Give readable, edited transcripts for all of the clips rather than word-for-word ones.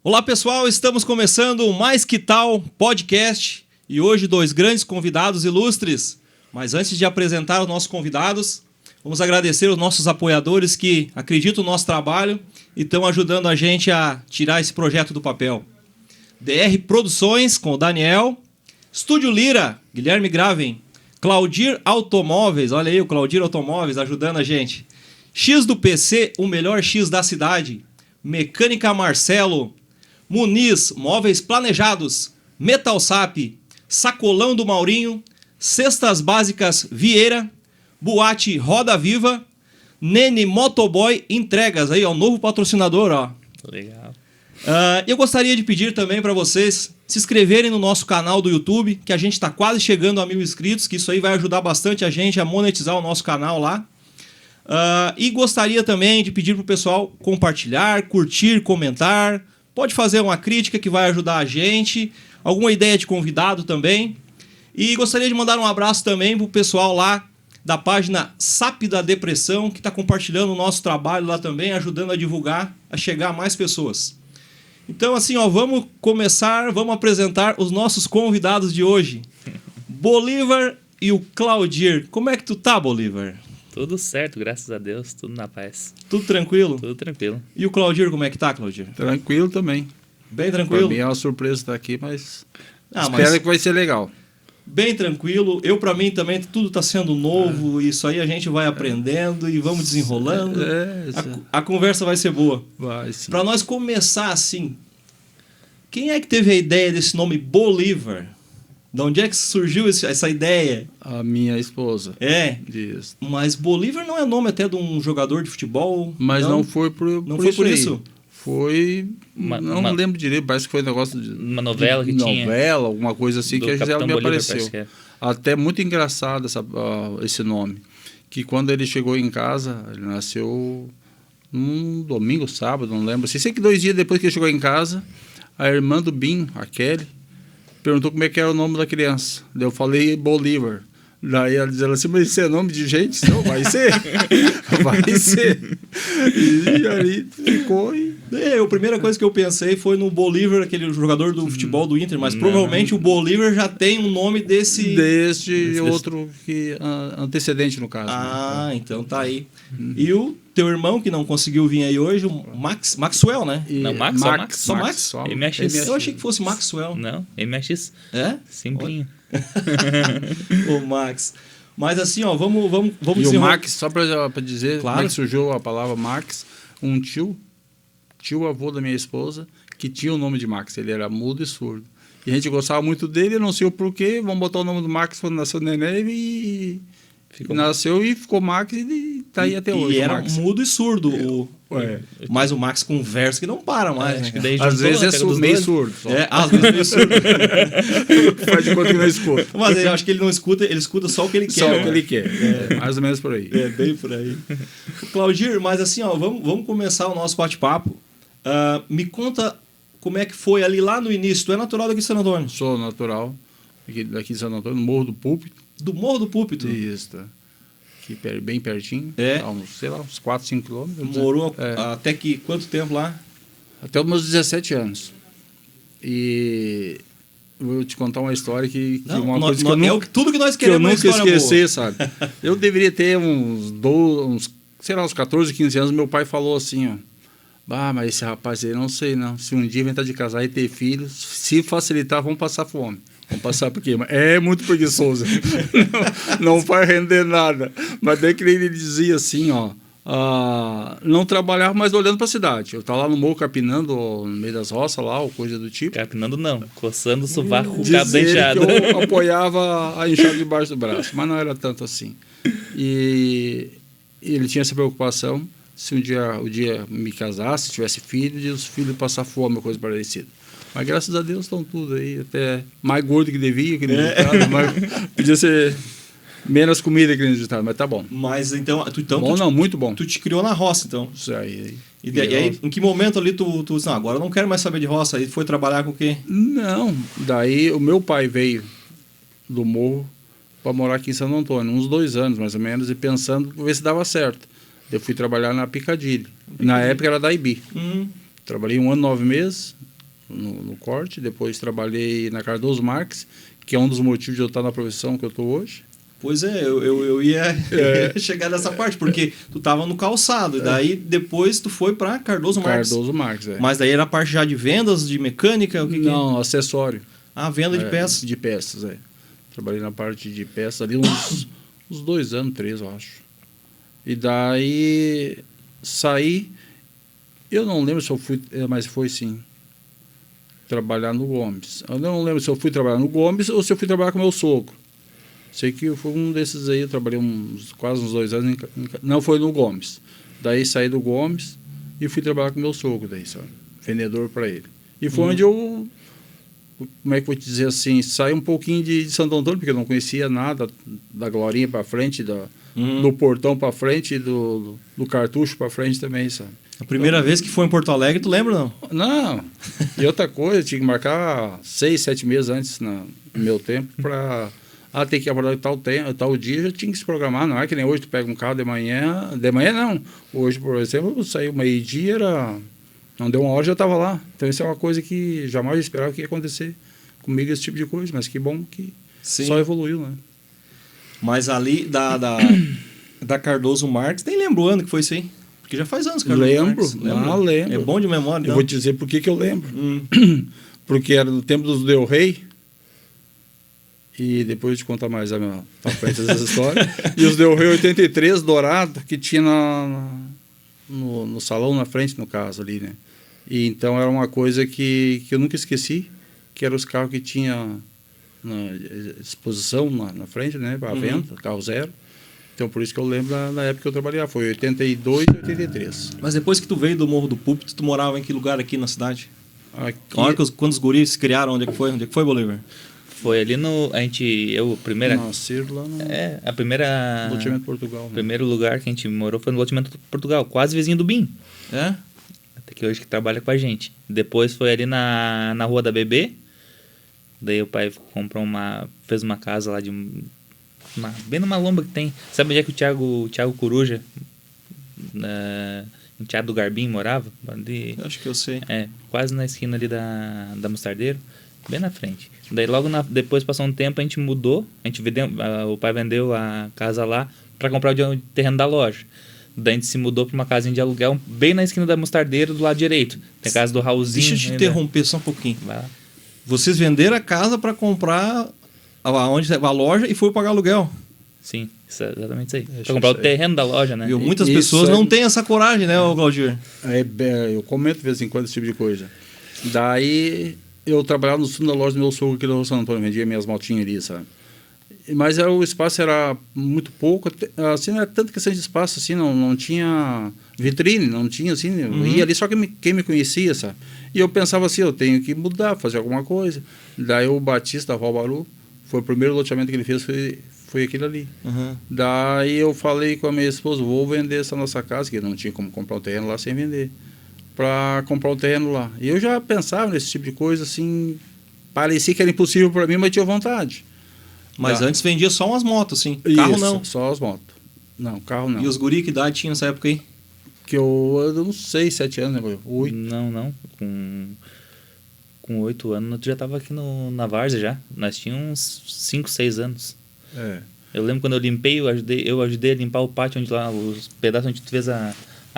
Olá pessoal, estamos começando o Mais Que Tal podcast e hoje 2 grandes convidados ilustres. Mas antes de apresentar os nossos convidados, vamos agradecer os nossos apoiadores que acreditam no nosso trabalho e estão ajudando a gente a tirar esse projeto do papel. DR Produções com o Daniel, Estúdio Lira, Guilherme Graven, Claudir Automóveis, olha aí o Claudir Automóveis ajudando a gente. X do PC, o melhor X da cidade. Mecânica Marcelo, Muniz, Móveis Planejados, Metal Sap, Sacolão do Maurinho, Cestas Básicas Vieira, Boate Roda Viva, Nene Motoboy Entregas, aí ó, o novo patrocinador, ó. Legal. Eu gostaria de pedir também para vocês se inscreverem no nosso canal do YouTube, que a gente está quase chegando a 1000 inscritos, que isso aí vai ajudar bastante a gente a monetizar o nosso canal lá. E gostaria também de pedir para o pessoal compartilhar, curtir, comentar. Pode fazer uma crítica que vai ajudar a gente, alguma ideia de convidado também. E gostaria de mandar um abraço também para o pessoal lá da página SAP da Depressão, que está compartilhando o nosso trabalho lá também, ajudando a divulgar, a chegar a mais pessoas. Então, assim, ó, vamos apresentar os nossos convidados de hoje. Bolívar e o Claudir. Como é que tu tá, Bolívar? Tudo certo, graças a Deus, tudo na paz. Tudo tranquilo? Tudo tranquilo. E o Claudir, como é que tá, Claudir? Tranquilo também. Bem tranquilo? Pra mim é uma surpresa estar aqui, mas espero que vai ser legal. Bem tranquilo. Pra mim também, tudo está sendo novo. Isso aí a gente vai aprendendo e vamos desenrolando. A conversa vai ser boa. Vai, sim. Para nós começar assim, quem é que teve a ideia desse nome Bolívar? De onde é que surgiu essa ideia? A minha esposa. É? Isso. Mas Bolívar não é nome até de um jogador de futebol? Mas não foi por isso? Foi... Não lembro direito, parece que foi um negócio de... Uma novela que tinha. Novela, alguma coisa assim, que já me apareceu. É. Até muito engraçado esse nome. Que quando ele chegou em casa, ele nasceu num domingo, sábado, não lembro. Sei que 2 dias depois que ele chegou em casa, a irmã do Bim, a Kelly, perguntou como é que era o nome da criança. Daí eu falei Bolívar. Daí ela dizia assim, mas isso é nome de gente? Não, vai ser. Vai ser. E aí ficou e... A primeira coisa que eu pensei foi no Bolívar, aquele jogador do futebol do Inter, mas provavelmente o Bolívar já tem um nome desse outro que antecedente, no caso. Né? Então tá aí. E o teu irmão, que não conseguiu vir aí hoje, o Maxwell, né? Não, Max. Só Max? MX. Eu achei que fosse Maxwell. Não, MX. É? Simplinho. O Max. Mas assim, ó, vamos e desenrolar. O Max, só para dizer, claro. Como é que surgiu a palavra Max, um tio avô da minha esposa, que tinha o nome de Max, ele era mudo e surdo. E a gente gostava muito dele, não sei o porquê, vamos botar o nome do Max quando nasceu o neném e nasceu e ficou Max e tá aí até hoje. E era mudo e surdo. Mas o Max conversa que não para mais. Acho que né? Às vezes é meio surdo. Às vezes meio surdo. Faz de conta que não escuta. Mas eu acho que ele não escuta, ele escuta só o que ele quer. Só o que ele quer. Mais ou menos por aí. É, bem por aí. Claudir, mas assim, ó, vamos começar o nosso bate-papo. Me conta como é que foi ali lá no início. Tu é natural daqui de Santo Antônio? Sou natural daqui de Santo Antônio, no Morro do Púlpito. Do Morro do Púlpito? Isso, aqui bem pertinho. Uns 4, 5 quilômetros. Morou até que quanto tempo lá? Até os meus 17 anos. E vou te contar uma história que uma coisa que eu tudo que nós queremos que eu nunca esquecer, sabe? Eu deveria ter uns 14, 15 anos. Meu pai falou assim, ó. Mas esse rapaz aí, não sei não. Se um dia inventar de casar e ter filhos, se facilitar, vão passar fome. Vamos passar por quê? É muito preguiçoso. não vai render nada. Mas daí que ele dizia assim, ó. Não trabalhava mais olhando para a cidade. Eu estava lá no morro capinando, no meio das roças lá, ou coisa do tipo. Capinando não, coçando o sovaco com o cabo da enxada. Eu apoiava a enxada debaixo do braço, mas não era tanto assim. E ele tinha essa preocupação, se o dia me casasse, se tivesse filhos, e os filhos passar fome ou coisa parecida. Mas graças a Deus estão tudo aí, até mais gordo que devia, que mas podia ser menos comida que acreditava, mas tá bom. Mas então, muito bom. Tu te criou na roça, então. Isso aí. E aí, em que momento ali tu disse, não, agora eu não quero mais saber de roça, aí foi trabalhar com o quê? Não, daí o meu pai veio do morro para morar aqui em Santo Antônio, uns 2 anos mais ou menos, e pensando ver se dava certo. Eu fui trabalhar na Picadilly. Na época era da IBI. Trabalhei 1 ano e 9 meses, no corte, depois trabalhei na Cardoso Marques, que é um dos motivos de eu estar na profissão que eu estou hoje. Pois é, eu ia chegar nessa parte, porque tu tava no calçado, e daí depois tu foi para Cardoso Marques. Cardoso Marques, Mas daí era a parte já de vendas, de mecânica? O que Não, acessório. Ah, venda de peças. De peças, Trabalhei na parte de peças ali uns 2 anos, 3, eu acho. E daí saí, eu não lembro se eu fui, mas foi sim, trabalhar no Gomes. Eu não lembro se eu fui trabalhar no Gomes ou se eu fui trabalhar com meu sogro. Sei que foi um desses aí, eu trabalhei quase uns 2 anos, não foi no Gomes. Daí saí do Gomes e fui trabalhar com meu sogro, daí, sabe? Vendedor para ele. E foi onde eu, como é que eu vou te dizer assim, saí um pouquinho de Santo Antônio, porque eu não conhecia nada da Glorinha para frente, do portão para frente, do cartucho para frente também, sabe? A primeira vez que foi em Porto Alegre, tu lembra não? Não. E outra coisa, tinha que marcar 6, 7 meses antes no meu tempo para... ter que abordar tal dia, já tinha que se programar. Não é que nem hoje tu pega um carro de manhã não. Hoje, por exemplo, eu saí meio-dia, não deu 1 hora, já estava lá. Então isso é uma coisa que jamais eu esperava que ia acontecer comigo, esse tipo de coisa. Mas que bom que só evoluiu, né? Mas ali da Cardoso Marques, nem lembro o ano que foi isso aí. Porque já faz anos, Cardoso Marques. Lembro. É bom de memória, Eu vou te dizer por que eu lembro. Porque era no tempo dos Del Rey. E depois eu te contar mais pra frente essas histórias. E os Del Rey 83 dourado, que tinha no salão na frente, no caso ali, né? E então era uma coisa que eu nunca esqueci, que eram os carros que tinha na exposição na frente, né? Para venda, carro zero. Então por isso que eu lembro da época que eu trabalhei lá, foi 82 e 83. Mas depois que tu veio do Morro do Púlpito, tu morava em que lugar aqui na cidade? Aqui... Quando os guris se criaram, onde é que foi? Onde é que foi, Bolívar? Foi ali a primeira... Nasceram lá no... a primeira... Loteamento Portugal. O primeiro lugar que a gente morou foi no Loteamento Portugal, quase vizinho do BIM. É? Até que hoje que trabalha com a gente. Depois foi ali na Rua da Bebê. Daí o pai fez uma casa lá bem numa lomba que tem. Sabe onde é que o Thiago Coruja, em Thiago do Garbim, morava? Ali, Acho que eu sei. Quase na esquina ali da Mostardeiro. Bem na frente. Daí logo depois passou um tempo, a gente mudou, o pai vendeu a casa lá para comprar o terreno da loja. Daí a gente se mudou para uma casinha de aluguel bem na esquina da Mostardeiro, do lado direito. Tem a casa do Raulzinho. Deixa eu te interromper só um pouquinho. Vai lá. Vocês venderam a casa para comprar a loja e foi pagar aluguel. Sim, exatamente isso aí. Para comprar o terreno da loja, né? Muitas pessoas não têm essa coragem, né, Claudir? Eu comento de vez em quando esse tipo de coisa. Daí... eu trabalhava no fundo da loja do meu sogro aqui no Santo Antônio, vendia minhas motinhas ali, sabe? Mas o espaço era muito pouco, assim, não era tanta questão de espaço, assim, não tinha vitrine, não tinha, assim, eu ia ali só quem me conhecia, sabe? E eu pensava assim, eu tenho que mudar, fazer alguma coisa. Daí o Batista, da Valbaru, foi o primeiro loteamento que ele fez, foi aquele ali. Daí eu falei com a minha esposa, vou vender essa nossa casa, que não tinha como comprar um terreno lá sem vender, para comprar um terreno lá. E eu já pensava nesse tipo de coisa, assim, parecia que era impossível para mim, mas tinha vontade. Mas antes vendia só umas motos, assim. Carro não. Só as motos. Não, carro não. E os guri, que idade tinha nessa época aí? Que eu não sei, 7 anos, né? 8. Não. Com 8 anos, eu já estava aqui na Várzea já. Nós tínhamos uns 5, 6 anos. Eu lembro quando eu limpei, eu ajudei a limpar o pátio, onde lá, os pedaços onde tu fez a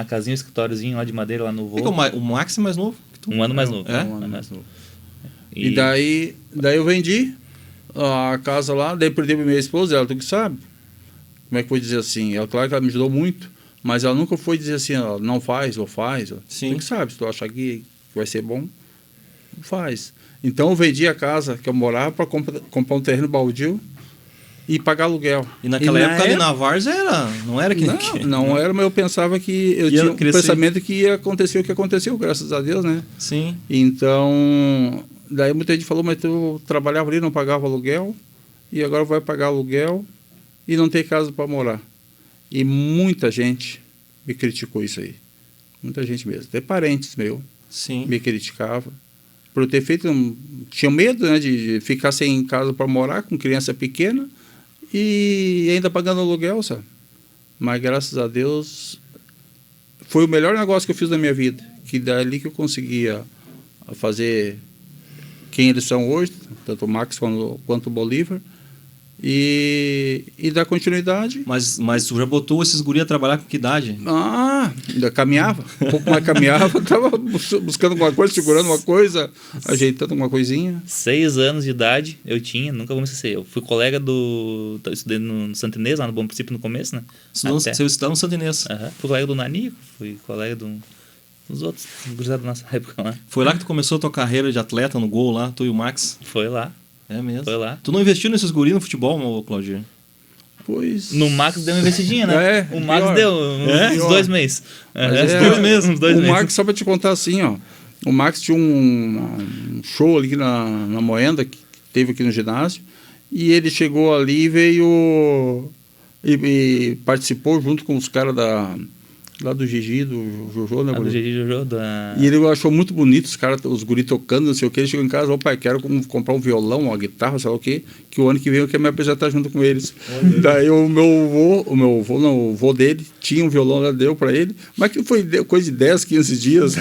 casinha, o escritóriozinho lá de madeira lá no voo. O Max é mais novo? Um ano mais novo. Um ano mais novo. E daí eu vendi a casa lá, daí perdi pra minha esposa, ela tu que sabe. Como é que eu vou dizer assim? Ela, claro que ela me ajudou muito, mas ela nunca foi dizer assim, ó, não faz ou faz. Sim. Tu que sabe, se tu achar que vai ser bom, faz. Então eu vendi a casa que eu morava para comprar um terreno baldio e pagar aluguel. E naquela época ali na Várzea não era que... Não era, mas eu pensava que eu tinha um pensamento que ia acontecer o que aconteceu, graças a Deus, né? Sim. Então, daí muita gente falou, mas tu trabalhava ali, não pagava aluguel, e agora vai pagar aluguel e não tem casa para morar. E muita gente me criticou isso aí. Muita gente mesmo. Até parentes meus me criticavam. Por eu ter feito... Tinha medo, né, de ficar sem casa para morar, com criança pequena, e ainda pagando aluguel, sabe? Mas graças a Deus foi o melhor negócio que eu fiz na minha vida, que dali que eu conseguia a fazer quem eles são hoje, tanto o Max quanto o Bolívar, e dar continuidade. Mas tu já botou esses guri a trabalhar com que idade? Ainda caminhava, um pouco mais caminhava, estava buscando alguma coisa, segurando uma coisa, ajeitando uma coisinha. 6 anos de idade eu tinha, nunca vou me esquecer. Eu fui colega do... Eu estudei no Santo Inês, lá no Bom Princípio, no começo, né? Você estudava no Santo Inês. Fui colega do Nanico, fui colega dos outros gurizados da nossa época lá. Foi lá que tu começou a tua carreira de atleta no gol lá, tu e o Max? Foi lá. É mesmo? Foi lá. Tu não investiu nesses guri no futebol, meu Claudio? Pois... No Max deu uma investidinha, né? O Max pior. deu uns 2 meses. Uns 2 meses. O Max, só para te contar assim, ó. O Max tinha um show ali na Moenda, que teve aqui no ginásio, e ele chegou ali e veio e participou junto com os caras lá do Gigi, do Jojo, né? Do Gigi Jojo, E ele achou muito bonito os guri tocando, não sei o que. Ele chegou em casa, pai, quero comprar um violão, uma guitarra, sei lá o que o ano que vem eu quero me apresentar junto com eles. Daí o vô dele tinha um violão, lá deu para ele, mas que foi coisa de 10, 15 dias,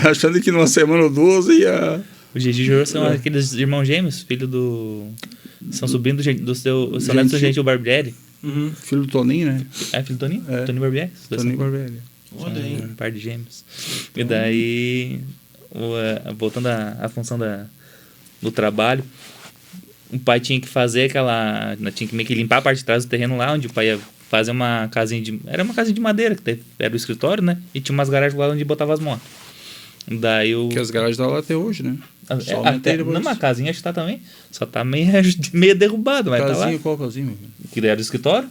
achando que numa semana ou 2 ia... O Gigi e o Jojo são aqueles irmãos gêmeos, filho do... São sobrinhos do seu neto Gentil Barbieri. Uhum. Filho do Toninho, né? Filho do Toninho? É. Toninho Barbieri. Toninho Barbieri. Olha aí. Um par de gêmeos. E daí, voltando à função do trabalho, o pai tinha que fazer tinha que meio que limpar a parte de trás do terreno lá, onde o pai ia fazer uma casinha era uma casinha de madeira, que era o escritório, né? E tinha umas garagens lá onde botava as motos. Daí Que as garagens estão lá até hoje, né? Numa casinha acho que tá também. Só tá meio derrubado, mas casinha, tá lá. qual casinha, meu filho? Que daí era o escritório?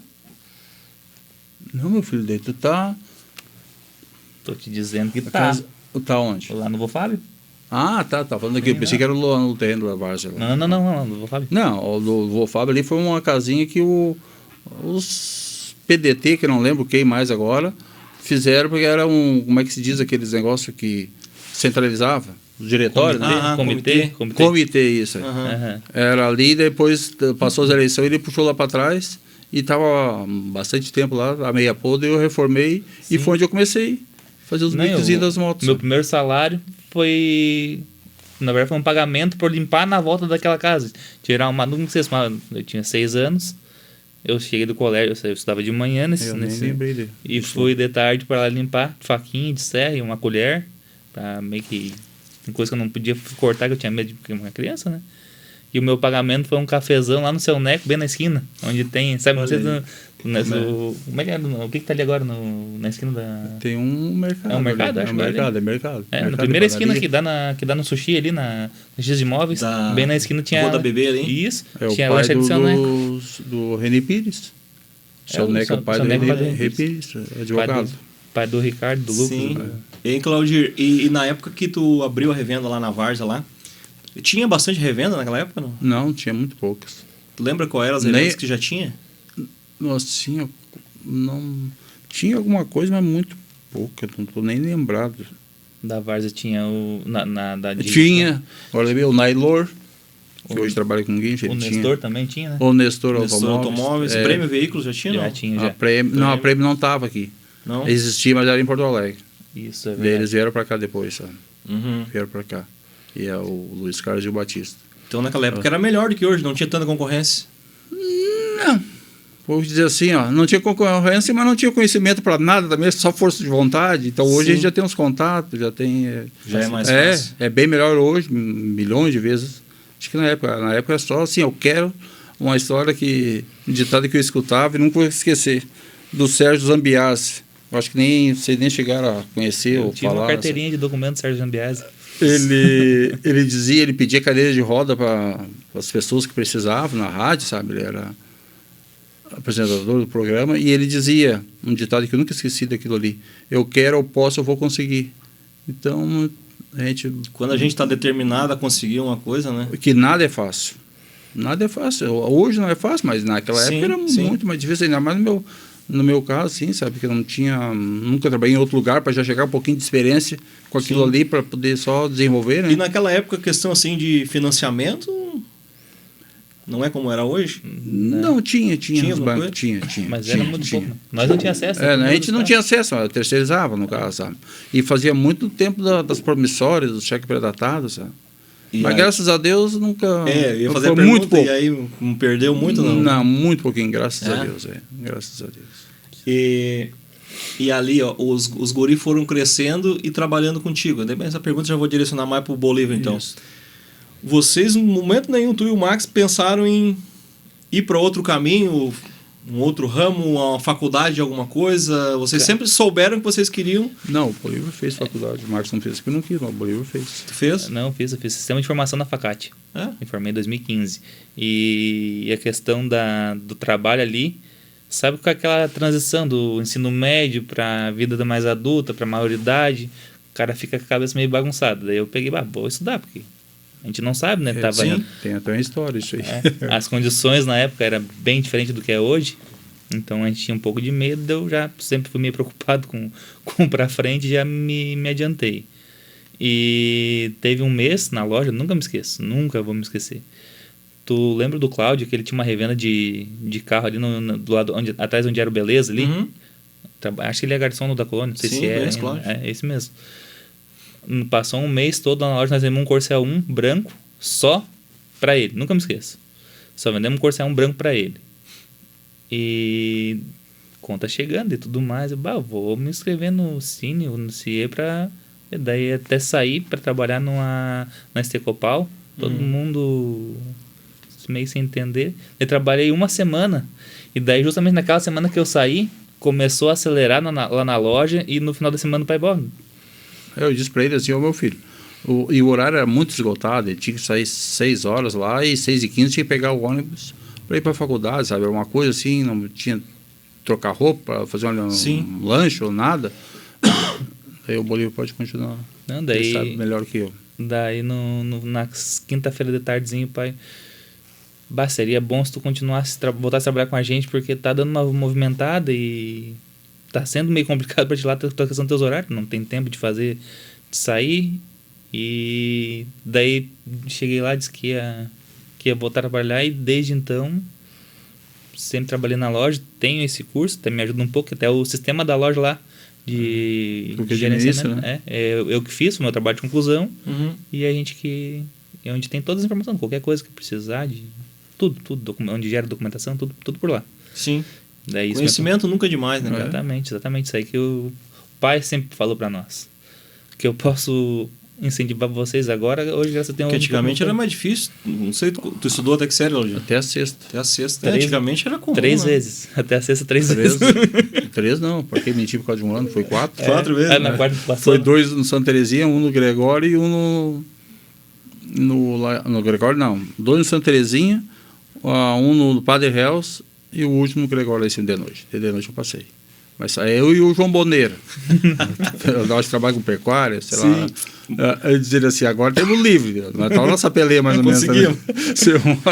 Não, meu filho, daí tu tá... Tô te dizendo que Tá onde? Lá no Vofábio. Tá falando aqui. Eu pensei que era no terreno da Várzea. Não, no Vofábio. Não, o do Vofábio ali foi uma casinha que os PDT, que eu não lembro quem mais agora, fizeram, porque era como é que se diz aqueles negócios que centralizava? O diretório, né? Comitê, isso aí. Era ali, depois passou as eleições, ele puxou lá para trás e estava bastante tempo lá, a meia podre, eu reformei. Sim. E foi onde eu comecei a fazer os bicozinhos das motos. Meu primeiro salário foi... Na verdade, foi um pagamento por limpar na volta daquela casa. Tirar não sei se eu tinha 6 anos. Eu cheguei do colégio, eu estudava de manhã e fui de tarde para lá limpar, faquinha de serra e uma colher, para meio que... coisa que eu não podia cortar, que eu tinha medo de uma criança, né? E o meu pagamento foi um cafezão lá no Seu Neco, bem na esquina, onde tem, sabe, como é que é? O que tá ali agora na esquina da... Tem um mercado. É um mercado, acho. É mercado. Na primeira esquina que dá no sushi ali, na X de Imóveis, bem na esquina tinha... Rua da Bebê ali? Isso, tinha lanche do Seu Neco. Do René Pires. Seu Neco é o pai do René Pires, advogado. Pai do Ricardo, do Lucas. Sim. E, Claudir, e na época que tu abriu a revenda lá na Várzea lá, tinha bastante revenda naquela época, não? Não, tinha muito poucas. Tu lembra qual eram as revendas que já tinha? Nossa, tinha alguma coisa, mas muito pouca, não tô nem lembrado. Da Várzea tinha Tinha, olha o Nailor, que hoje trabalha com Guincho. O Nestor também tinha, né? O Nestor Automóveis. Prêmio Veículos já tinha, não? Já tinha, já. A Prêmio não estava aqui. Não? Existia, mas era em Porto Alegre. Isso, é verdade. Eles vieram para cá depois, sabe? Uhum. Vieram para cá. E é o Luiz Carlos e o Batista. Então naquela época era melhor do que hoje, não tinha tanta concorrência? Não. Vou dizer assim, não tinha concorrência, mas não tinha conhecimento para nada também, só força de vontade. Então hoje a gente já tem uns contatos, já tem... Já é mais fácil. É bem melhor hoje, milhões de vezes. Acho que na época era só assim, eu quero uma história um ditado que eu escutava e nunca vou esquecer, do Sérgio Zambiase. Eu acho que vocês nem chegaram a conhecer ou falar. Tinha uma carteirinha de documento do Sérgio Zambiase. Ele pedia cadeira de roda para as pessoas que precisavam na rádio, sabe? Ele era apresentador do programa e ele dizia um ditado que eu nunca esqueci daquilo ali: eu quero, eu posso, eu vou conseguir. Então quando a gente está determinado a conseguir uma coisa, né? Que nada é fácil. Nada é fácil. Hoje não é fácil, mas naquela época era muito mais difícil, ainda mais no meu caso, sim, sabe? Que eu nunca trabalhei em outro lugar para já chegar um pouquinho de experiência com aquilo ali para poder só desenvolver, né? E naquela época, a questão assim de financiamento, Não é como era hoje? Não, tinha Tinha os alguma bancos, coisa? tinha. Mas tinha, era muito tinha. pouco. Nós não tínhamos acesso. A gente não tinha acesso, terceirizava no caso, sabe? E fazia muito tempo das promissórias, do cheque pré-datado, sabe? E Mas aí- graças a Deus nunca. eu ia fazer a foi pergunta, muito pouco. e aí não perdeu muito, não? Não, muito pouquinho, graças É? a Deus. Graças a Deus. E ali, ó, os guri foram crescendo e trabalhando contigo. Daí, essa pergunta eu já vou direcionar mais pro Bolívar, então. Isso. Vocês, em momento nenhum, tu e o Max, pensaram em ir para outro caminho, um outro ramo, uma faculdade de alguma coisa? Vocês sempre souberam que vocês queriam? Não, o Bolívar fez faculdade. O Marcos não fez porque não quis, mas o Bolívar fez. Tu fez? Não, eu fiz Sistema de Informação na Facate. É? Me formei em 2015. E a questão do trabalho ali, sabe, com aquela transição do ensino médio para a vida mais adulta, para a maioridade, o cara fica com a cabeça meio bagunçada. Daí eu peguei, vou estudar, porque a gente não sabe, né? sim. Tem até uma história isso aí. As condições na época eram bem diferentes do que é hoje. Então a gente tinha um pouco de medo, eu já sempre fui meio preocupado com para frente e já me adiantei. E teve um mês na loja, nunca me esqueço, nunca vou me esquecer. Tu lembra do Cláudio, que ele tinha uma revenda de carro ali do lado, atrás onde era o Beleza ali? Uhum. Acho que ele é garçom no da Colônia, não sei Sim, se é. conheço, Cláudio. É esse mesmo. Passou um mês todo na loja, nós vendemos um Corcel 1 branco só pra ele, nunca me esqueço. Só vendemos um Corcel 1 branco pra ele. E conta chegando e tudo mais, vou me inscrever no Cine, no CIE pra... Daí até sair pra trabalhar na Estecopal, todo mundo meio sem entender. Eu trabalhei uma semana, e daí justamente naquela semana que eu saí, começou a acelerar lá na loja, e no final da semana o pai, Eu disse para ele assim, meu filho, e o horário era muito esgotado, ele tinha que sair 6 horas lá, e 6h15 tinha que pegar o ônibus para ir para a faculdade, sabe? Era uma coisa assim, não tinha trocar roupa, fazer um lanche ou nada. Aí o Bolívar pode continuar. Não, daí, ele sabe melhor que eu. Daí na quinta-feira de tardezinho, o pai... seria bom se tu continuasse, voltasse a trabalhar com a gente, porque tá dando uma movimentada e tá sendo meio complicado pra te lá, tua questão dos teus horários, não tem tempo de sair. E daí cheguei lá, disse que ia voltar a trabalhar, e desde então sempre trabalhei na loja, tenho esse curso, até me ajuda um pouco, até o sistema da loja lá de gerenciamento, né? Eu que fiz o meu trabalho de conclusão. Uhum. E a gente é onde tem todas as informações, qualquer coisa que precisar de tudo, onde gera documentação, tudo por lá. Sim. Daí Conhecimento nunca é demais, né, cara? Exatamente, isso aí que o pai sempre falou pra nós, que eu posso incentivar vocês agora. Hoje já você tem Porque antigamente era mais difícil. Não sei, tu estudou até que série, Lógico? Até a sexta. Até a sexta. Antigamente era comum. 3 né? vezes, até a sexta 3 vezes. 3 não, porque mentir por causa de um ano, foi 4. 4 vezes. Na né? quarta passou. Foi 2 no Santa Terezinha, um no Gregório e um no Gregório não. 2 no Santa Terezinha, um no Padre Reus e o último no Gregório aí de noite. De noite eu passei. Mas eu e o João Boneira. Nós trabalhamos com pecuária, sei lá. Eles diziam assim, agora temos livre. Nós estamos na nossa peleia mais ou menos. Conseguimos.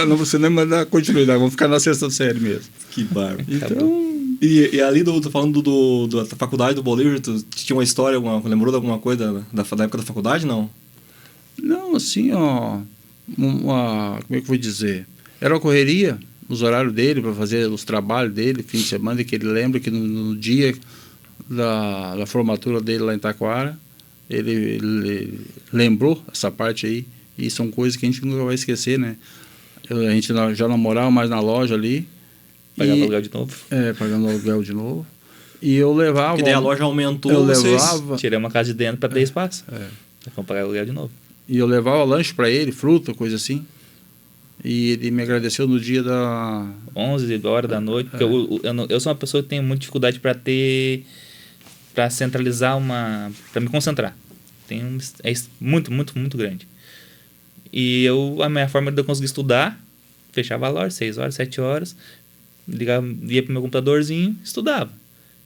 Não você nem mandar continuidade, vamos ficar na sexta série mesmo. Que barba. Então, E ali, tô falando da faculdade do Bolívar, tu tinha uma história, lembrou de alguma coisa da época da faculdade, não? não, assim, como é que eu vou dizer? Era uma correria, os horários dele, para fazer os trabalhos dele, fim de semana, que ele lembra que no dia da formatura dele lá em Taquara, ele lembrou essa parte aí, e são coisas que a gente nunca vai esquecer, né? A gente já namorava mais na loja ali. Pagava aluguel de novo. Pagando aluguel de novo. E eu levava... Porque daí a loja aumentou, eu vocês... levava... Tirei uma casa de dentro para ter espaço. Vamos pagar aluguel de novo. E eu levava lanche para ele, fruta, coisa assim. E ele me agradeceu no dia da... 11 horas da noite. Porque eu sou uma pessoa que tem muita dificuldade para centralizar para me concentrar. É muito, muito, muito grande. E a minha forma de eu conseguir estudar, fechava a loja, 6 horas, 7 horas, ia pro meu computadorzinho, estudava.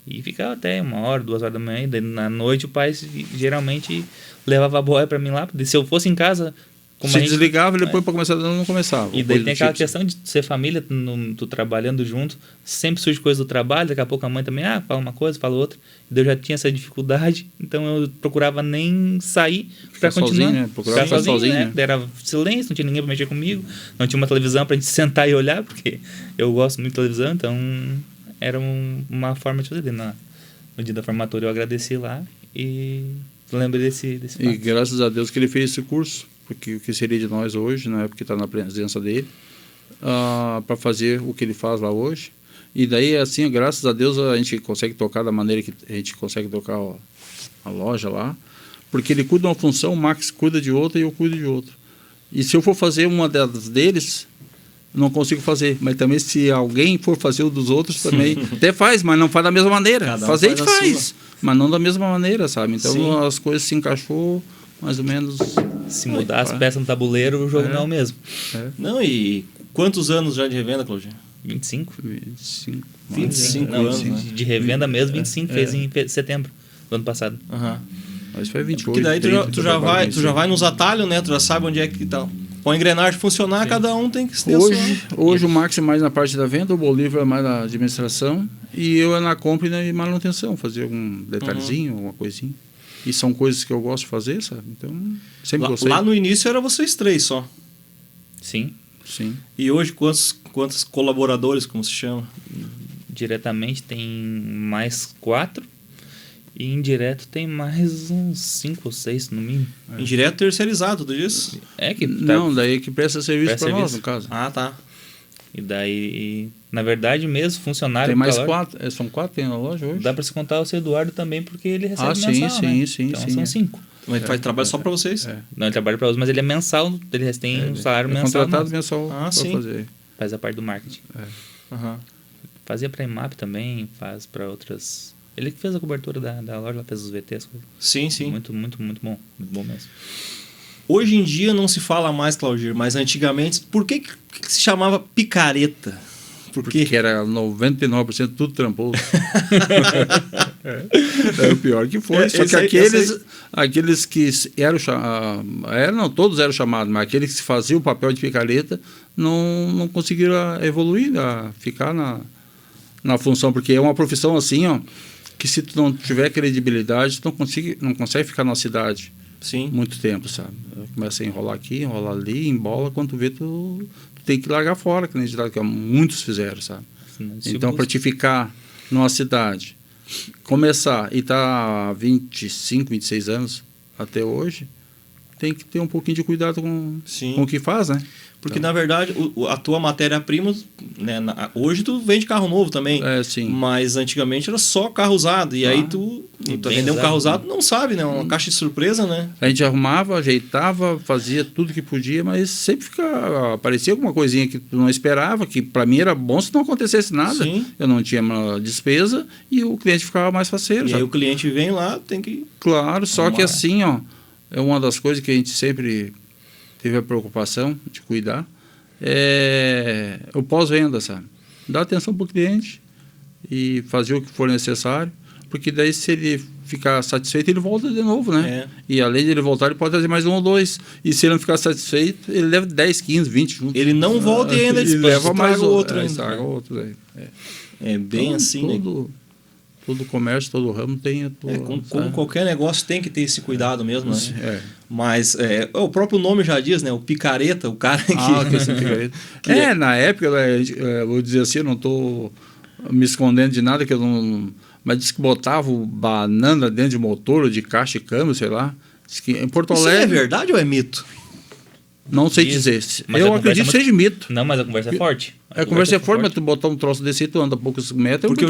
E ficava até 1 hora, 2 horas da manhã. E daí, na noite o pai geralmente levava a boia para mim lá. Se eu fosse em casa, como Se a gente- desligava e depois para começar não começava. E daí Coisa tem do aquela tipo. questão de ser família, tu trabalhando junto, sempre surge coisa do trabalho, daqui a pouco a mãe também, fala uma coisa, fala outra. E daí eu já tinha essa dificuldade, então eu procurava nem sair para Ficar continuar. sozinho, né? Procurava Ficar ficar sozinho, né? Daí era silêncio, não tinha ninguém para mexer comigo, não tinha uma televisão pra gente sentar e olhar, porque eu gosto muito de televisão, então era uma forma de fazer. No dia da formatura eu agradeci lá e lembrei desse E fato. graças a Deus que ele fez esse curso, porque o que seria de nós hoje, na época que está na presença dele, para fazer o que ele faz lá hoje. E daí, assim, graças a Deus, a gente consegue tocar da maneira que a gente consegue tocar a loja lá, porque ele cuida de uma função, o Max cuida de outra e eu cuido de outra. E se eu for fazer uma das deles, não consigo fazer. Mas também se alguém for fazer o dos outros, também até faz, mas não faz da mesma maneira. Cada um Fazer a gente faz a faz, mas não da mesma maneira, sabe? Então Sim. as coisas se encaixou mais ou menos. Se mudar as peças no tabuleiro, o jogo não é o mesmo. Não, e quantos anos já de revenda, Claudinho? 25? 25, 25 Não, anos, né? de revenda mesmo, 25, fez em setembro do ano passado. Aham. Mas foi 28. Porque daí 30, tu já vai 25. nos atalhos, né? Tu já sabe onde é que tá. Pra a engrenagem funcionar, cada um tem que ter Hoje o Max é mais na parte da venda, o Bolívar é mais na administração e eu é na compra e na manutenção, fazer algum detalhezinho, alguma coisinha. E são coisas que eu gosto de fazer, sabe? Então, sempre gostei. Lá no início era vocês três só. Sim, Sim. E hoje quantos colaboradores, como se chama? diretamente tem mais 4 e indireto tem mais uns 5 ou 6 no mínimo. Indireto terceirizado, tudo isso? É que Não, daí que presta serviço Presta para nós, serviço. no caso. Ah, tá. E daí, na verdade mesmo, funcionário Tem mais da loja, 4, são 4 tem na loja hoje? dá para se contar o seu Eduardo também, porque ele recebe Ah, sim, mensal, sim, né? sim, Então sim, são é. 5. Mas ele faz trabalho só pra vocês? Não, ele trabalha para outros, mas ele é mensal, ele tem um salário É mensal. contratado nosso. mensal Ah, para sim. fazer. Faz a parte do marketing. Aham. Fazia para IMAP também, faz para outras. Ele que fez a cobertura da loja, lá fez os VTs. Sim, sim. Muito, muito, muito bom. Muito bom mesmo. Hoje em dia não se fala mais, Claudir, mas antigamente, por que se chamava picareta? Porque Que era 99% tudo tramposo. É o pior que foi. Só que aqueles que eram todos eram chamados, mas aqueles que faziam o papel de picareta não conseguiram evoluir, ficar na função, porque é uma profissão assim, ó, que se tu não tiver credibilidade, tu não consegue ficar na cidade Sim. muito tempo, sabe? Começa a enrolar aqui, enrolar ali, embola, quando tu vê, tu tem que largar fora, que muitos fizeram, sabe? Então, para te ficar numa cidade, começar e estar há 25, 26 anos até hoje, tem que ter um pouquinho de cuidado com o que faz, né? Porque, na verdade, a tua matéria-prima, né, hoje tu vende carro novo também. É, sim. Mas antigamente era só carro usado. E aí tu vender um carro usado, não sabe, né? Uma caixa de surpresa, né? A gente arrumava, ajeitava, fazia tudo que podia, mas sempre aparecia alguma coisinha que tu não esperava, que para mim era bom se não acontecesse nada. Sim. Eu não tinha uma despesa e o cliente ficava mais faceiro. E aí o cliente vem lá, tem que... Claro, só Vamos que lá. assim, ó, é uma das coisas que a gente sempre teve a preocupação de cuidar, é o pós-venda, sabe? Dar atenção para o cliente e fazer o que for necessário, porque daí se ele ficar satisfeito, ele volta de novo, né? É. E além de ele voltar, ele pode trazer mais um ou dois. E se ele não ficar satisfeito, ele leva 10, 15, 20 juntos. Ele não volta e ainda ele leva mais outro ainda. estraga outro. É bem Então, assim, né? Todo comércio, todo ramo tem a tua... Como qualquer negócio tem que ter esse cuidado mesmo, né? É. Mas o próprio nome já diz, né? O picareta, o cara que... Que esse picareta. Na época, vou dizer assim, eu não estou me escondendo de nada, que eu não... Mas disse que botava banana dentro de motor, ou de caixa de câmbio, sei lá. Diz que em Porto Isso Alegre... é verdade ou é mito? Não sei Diz, dizer. mas Eu a acredito que conversa seja mito. Não, mas a conversa é forte. A conversa é forte, mas tu botar um troço desse aí, tu anda poucos metros... Porque eu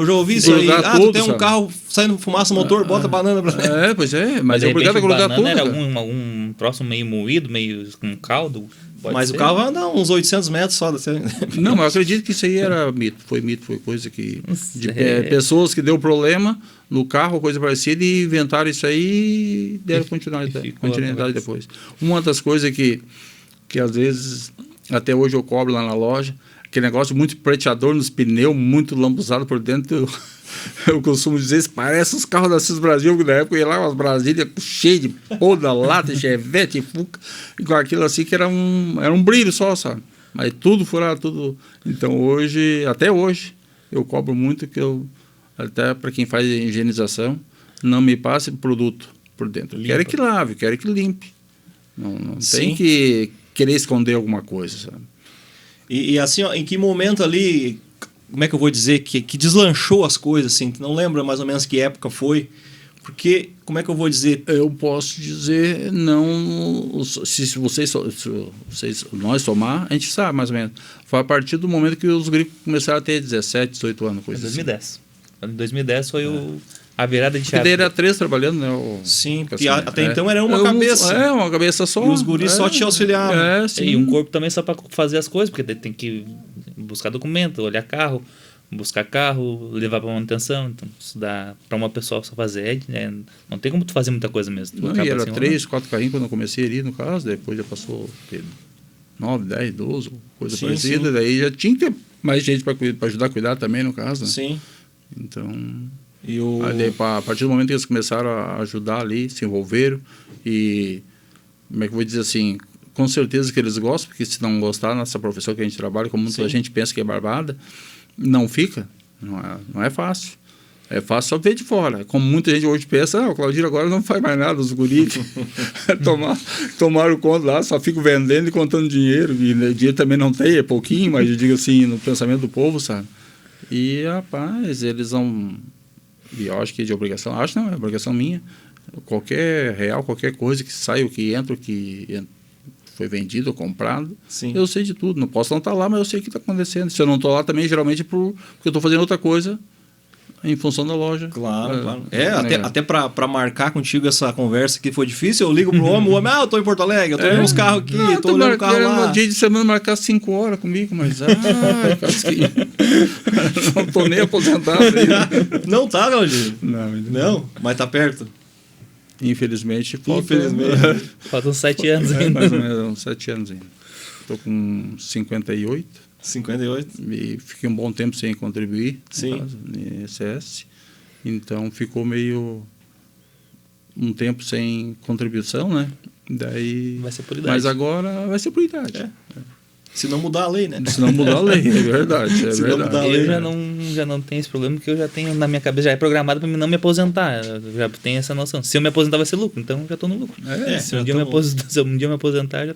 já ouvi isso aí. grudar Tu tudo, tem um sabe? carro saindo fumaça no motor, bota banana pra dentro. Pois é, mas de é obrigado a repente, grudar banana tudo. era cara. um troço meio moído, meio com caldo. Pode Mas ser. o carro vai andar uns 800 metros só. Não, mas eu acredito que isso aí era mito, foi coisa que... de É. pessoas que deu problema no carro, coisa parecida, e inventaram isso aí e deram continuidade depois. Uma das coisas que às vezes, até hoje eu cobro lá na loja, aquele negócio muito preteador nos pneus, muito lambuzado por dentro. Eu costumo dizer, isso parece os carros da Cis Brasil, que na época eu ia lá, umas Brasília cheias de toda lata, Chevette, Fuca, e com aquilo assim que era um brilho só, sabe? Mas tudo furado, tudo. Então hoje, até hoje, eu cobro muito que até para quem faz higienização, não me passe produto por dentro. Quero que lave, quero que limpe. Não tem que querer esconder alguma coisa, sabe? E assim, ó, em que momento ali, como é que eu vou dizer, que deslanchou as coisas, assim, que não lembra mais ou menos que época foi? Porque, como é que eu vou dizer? Eu posso dizer, não, se nós somar, a gente sabe mais ou menos. Foi a partir do momento que os gringos começaram a ter 17, 18 anos, coisa 2010. Em 2010 foi a virada de Porque chave. daí era 3 trabalhando, né? Sim, porque até então era uma cabeça. Uma cabeça só. E os guris só te auxiliavam. Sim. E um corpo também só para fazer as coisas, porque daí tem que buscar documento, olhar carro, buscar carro, levar para manutenção. Então, isso dá para uma pessoa só fazer, não tem como tu fazer muita coisa mesmo. Não, e era 3, 4 carrinhos quando eu comecei ali, no caso, depois já passou 9, 10, 12, coisa parecida. Sim. Daí já tinha que ter mais gente para ajudar a cuidar também, no caso. Né? Sim. Então, a partir do momento que eles começaram a ajudar ali, se envolveram e, como é que eu vou dizer assim, com certeza que eles gostam, porque se não gostar nessa profissão que a gente trabalha, como muita gente pensa que é barbada, não fica, não é fácil. É fácil só ver de fora. Como muita gente hoje pensa, o Claudinho agora não faz mais nada, os guris tomaram conta lá, só fico vendendo e contando dinheiro, e dinheiro também não tem, é pouquinho, mas eu digo assim, no pensamento do povo, sabe? E, rapaz, eles vão... E eu acho que de obrigação... Acho não, é obrigação minha. Qualquer real, qualquer coisa que saia, o que entra, o que foi vendido ou comprado, eu sei de tudo. Não posso não estar lá, mas eu sei o que está acontecendo. Se eu não estou lá também, geralmente porque eu estou fazendo outra coisa em função da loja. Claro, claro. Até para marcar contigo essa conversa que foi difícil, eu ligo pro homem, o homem, eu tô em Porto Alegre, eu tô vendo uns carros aqui, tô olhando o carro lá. No dia de semana marcar 5 horas comigo, mas não tô nem aposentado ainda. Não tá, Claudinho? Não, mas tá perto. Infelizmente. Faltam 7 anos ainda. Mais ou menos, uns 7 anos ainda. Tô com 58. 58. E fiquei um bom tempo sem contribuir. Sim. No INSS. Então ficou meio um tempo sem contribuição, né? Daí. Vai ser por idade. Mas agora vai ser por idade. Se não mudar a lei, né? Se não mudar a lei, é verdade. Eu já não tenho esse problema, porque eu já tenho na minha cabeça, já é programado para não me aposentar. Eu já tenho essa noção. Se eu me aposentar vai ser lucro, então eu já estou no lucro. Se um dia eu me aposentar, já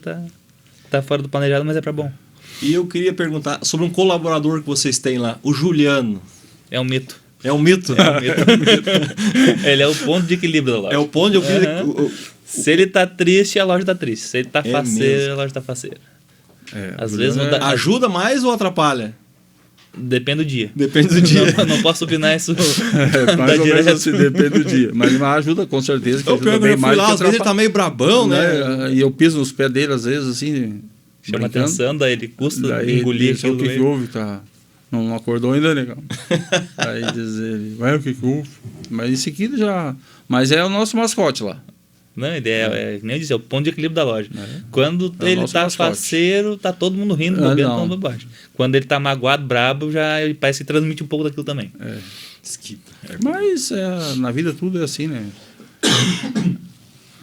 tá fora do planejado, mas é para bom. E eu queria perguntar sobre um colaborador que vocês têm lá, o Juliano. É um mito. É um mito? É um mito. Ele é o ponto de equilíbrio da loja. É o ponto de equilíbrio. Se ele tá triste, a loja tá triste. Se ele tá faceiro, a loja tá faceira. Às vezes ajuda mais ou atrapalha? Depende do dia. Depende do dia. Não posso opinar isso. Mais ou menos assim, depende do dia. Mas ajuda com certeza. Eu bem mais lá, às vezes ele tá meio brabão, né? E eu piso nos pés dele, às vezes, assim. Chama atenção, daí ele custa engolir aquilo. O que houve, tá? Não acordou ainda, legal. Aí diz ele, vai, o que houve? Mas em seguida já... Mas é o nosso mascote lá. Não, a ideia nem eu disse, é o ponto de equilíbrio da loja. Quando ele tá faceiro, tá todo mundo rindo, bebendo, tomando baixo. Quando ele tá magoado, brabo, já ele parece que transmite um pouco daquilo também. Mas na vida tudo é assim, né?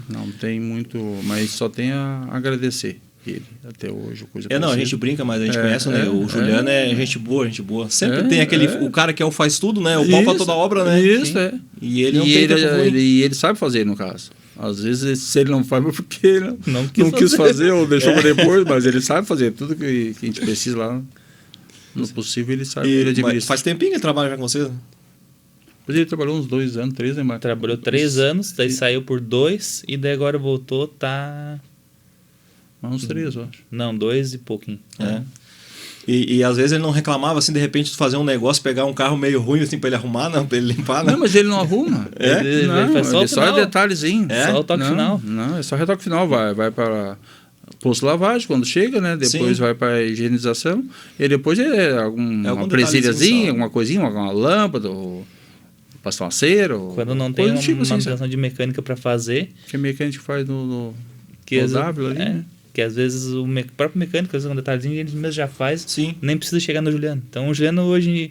Não tem muito... Mas só tem a agradecer ele até hoje. Coisa a gente brinca, mas a gente conhece, né? O Juliano é gente boa, gente boa. Sempre tem o cara que faz tudo, né? O pau pra toda obra, né? Isso, E ele não tem tempo ruim. E ele sabe fazer, no caso. Às vezes, se ele não faz, é porque ele não quis fazer ou deixou para depois, mas ele sabe fazer tudo que a gente precisa lá. No possível, ele sabe. Ele administra. Faz tempinho que ele trabalha já com vocês? Mas ele trabalhou uns 2 anos, 3, né, Marcos? Trabalhou 3 anos, daí saiu por 2 e daí agora voltou, tá... Uns 3, eu acho. Não, 2 e pouquinho. E às vezes ele não reclamava, assim, de repente, de fazer um negócio, pegar um carro meio ruim, assim, pra ele arrumar, não, pra ele limpar, né? Não, mas ele não arruma. Ele faz só detalhezinho. Só o toque final. Não, é só retoque final. Vai para posto lavagem, quando chega, né? Depois vai para higienização. E depois alguma presilhazinha, alguma coisinha, alguma lâmpada, ou passar uma cera. Quando não tem uma manutenção de mecânica para fazer. Que a mecânica faz no que W ali, né? que às vezes o próprio mecânico, às vezes um detalhezinho, ele mesmo já faz, Sim. nem precisa chegar no Juliano. Então o Juliano hoje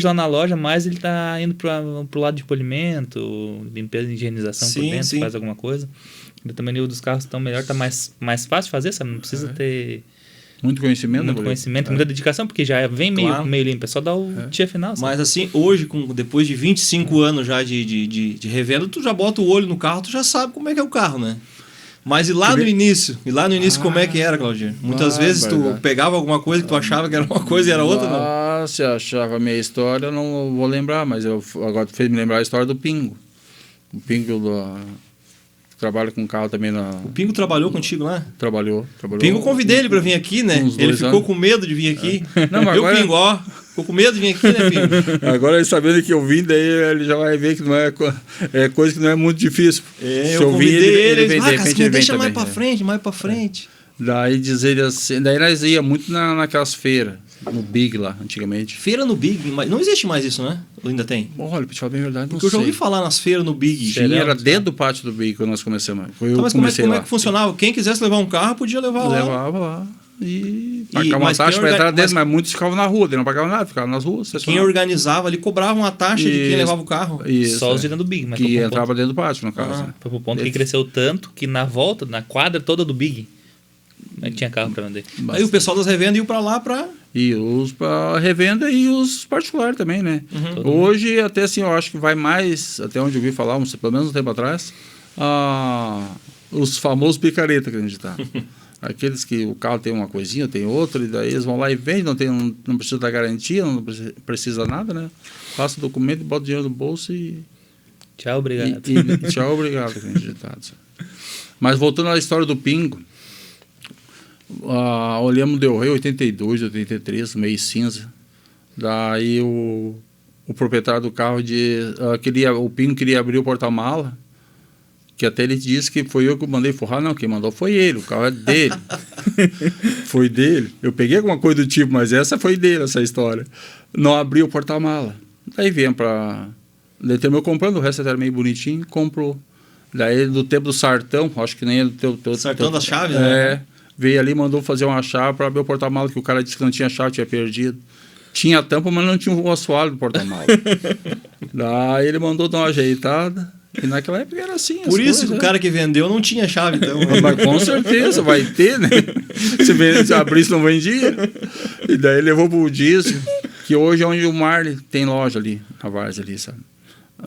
lá na loja, mais ele tá indo pro lado de polimento, limpeza e higienização por Sim, dentro, sim. faz alguma coisa. E também o nível dos carros estão melhor, tá mais fácil de fazer, sabe? Não precisa ter Muito conhecimento, muito Bolívar? conhecimento, muita dedicação, porque já vem Claro. meio limpo, é só dar o tia final. Sabe? Mas assim, hoje, depois de 25 anos já de revenda, tu já bota o olho no carro, tu já sabe como é que é o carro, né? Mas e lá no início? Como é que era, Claudir? Muitas vezes tu verdade. pegava alguma coisa que tu achava que era uma coisa e era outra, não? Ah, se achava a minha história, eu não vou lembrar, mas agora tu fez me lembrar a história do Pingo. O Pingo trabalha com carro também O Pingo trabalhou contigo lá? Trabalhou. O Pingo, eu convidei ele pra vir aqui, né? uns Ele 2 ficou anos. com medo de vir aqui. Não, mas Viu, agora- Pingo, ó? Ficou com medo de vir aqui, né, Pingo? Agora ele sabendo que eu vim, daí ele já vai ver que não é coisa que não é muito difícil. É, Se eu convidei vir, ele, vem, de repente Casquinha, ele vem deixa mais também. pra frente, mais pra frente. Daí dizer assim, daí nós ia muito naquelas feiras, no Big lá, antigamente. Feira no Big, mas não existe mais isso, né? Ou ainda tem? Olha, pra te falar bem a verdade, não Porque eu já sei. ouvi falar nas feiras no Big. Tinha, era dentro do pátio do Big quando nós começamos. Foi Então, eu mas comecei como é lá. que funcionava? Quem quisesse levar um carro, podia levar lá. Levava lá e pagava uma mas taxa quem para entrar mas- dentro, mas muitos ficavam na rua, daí não pagavam nada, ficavam nas ruas. Quem organizava ali cobrava uma taxa de quem Isso. levava o carro. Isso, Só os girando do Big, mas que foi pro entrava ponto, dentro do pátio, no caso. né? foi pro ponto que cresceu tanto que na volta, na quadra toda do Big, tinha carro pra vender. Aí o pessoal das revendas ia pra lá pra... E os para revenda e os particulares também, né? Hoje, até assim, eu acho que vai mais, até onde eu vi falar, pelo menos um tempo atrás, os famosos picareta que a gente tá. Aqueles que o carro tem uma coisinha, tem outra, e daí eles vão lá e vendem, não precisa da garantia, não precisa nada, né? Passa o documento, bota o dinheiro no bolso e Tchau, obrigado. e tchau, obrigado. Que a gente tá. Mas voltando à história do Pingo, olhamos Del Rey 82, 83, meio cinza. Daí o proprietário do carro o Pingo queria abrir o porta-mala, que até ele disse que foi eu que mandei forrar. Não, quem mandou foi ele, o carro é dele. Foi dele. Eu peguei alguma coisa do tipo, mas essa foi dele, essa história. Não abriu o porta-mala. Daí vem para... Daí terminou comprando, o resto era meio bonitinho, comprou. Daí do tempo do Sartão, acho que nem é do teu Sartão das chaves, é, né? veio ali e mandou fazer uma chave para abrir o porta-mala, que o cara disse que não tinha chave, tinha perdido. Tinha a tampa, mas não tinha o assoalho do porta-mala. Daí ele mandou dar uma ajeitada. E naquela época era assim. Por isso que o coisas, cara que vendeu não tinha chave, então. Mas com certeza, vai ter, né? Se abrisse, não vendia. E daí levou pro diesel, que hoje é onde o Marley tem loja ali, na Várzea ali, sabe?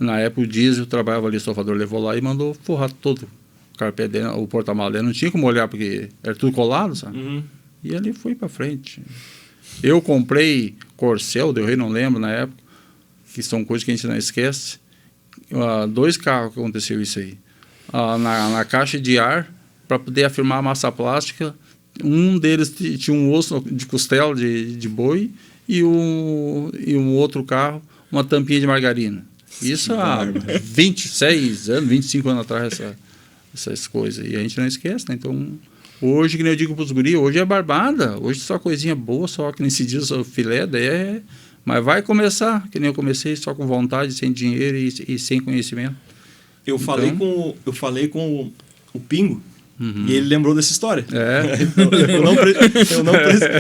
Na época o diesel trabalhava ali, o Salvador levou lá e mandou forrar todo o carpete dele, o porta-malas dele. Não tinha como olhar, porque era tudo colado, sabe? Uhum. E ali foi pra frente. Eu comprei Corcel, Del Rey, não lembro na época, que são coisas que a gente não esquece. 2 carros que aconteceu isso aí. Na caixa de ar, para poder afirmar a massa plástica, um deles tinha um osso de costela de boi e um outro carro, uma tampinha de margarina. Isso há 26 anos, 25 anos atrás, essas coisas. E a gente não esquece, né? Então, hoje, que nem eu digo para os guris, hoje é barbada. Hoje só coisinha boa, só que nesse dia só filé, daí é... Mas vai começar, que nem eu comecei, só com vontade, sem dinheiro e sem conhecimento. Eu falei com o Pingo e ele lembrou dessa história. É.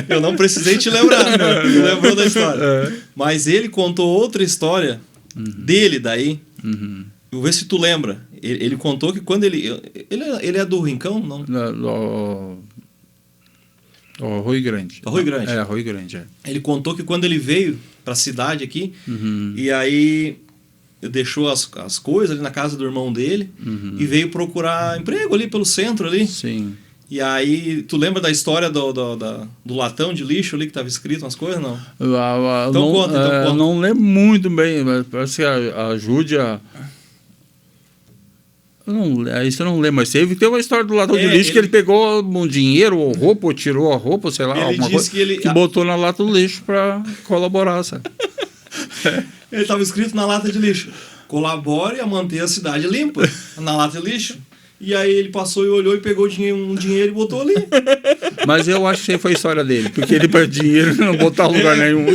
Eu não precisei te lembrar, ele lembrou da história. Mas ele contou outra história dele daí. Vou ver se tu lembra. Ele contou que quando ele é do Rincão, não? Arroio Grande. Arroio Grande. É, Arroio Grande, é. Ele contou que quando ele veio para a cidade aqui, e aí deixou as coisas ali na casa do irmão dele e veio procurar emprego ali pelo centro ali. Sim. E aí, tu lembra da história do latão de lixo ali que estava escrito umas coisas, não? Então conta. Não lembro muito bem, mas parece que a Júdia... Isso eu não lembro, mas tem uma história do latão de lixo que ele pegou um dinheiro ou roupa, ou tirou a roupa, sei lá, Ele alguma disse coisa, que botou na lata do lixo para colaborar, sabe? Ele estava escrito na lata de lixo: colabore a manter a cidade limpa, na lata de lixo. E aí ele passou e olhou e pegou um dinheiro e botou ali. Mas eu acho que isso aí foi a história dele, porque ele perdeu dinheiro e não botar lugar nenhum.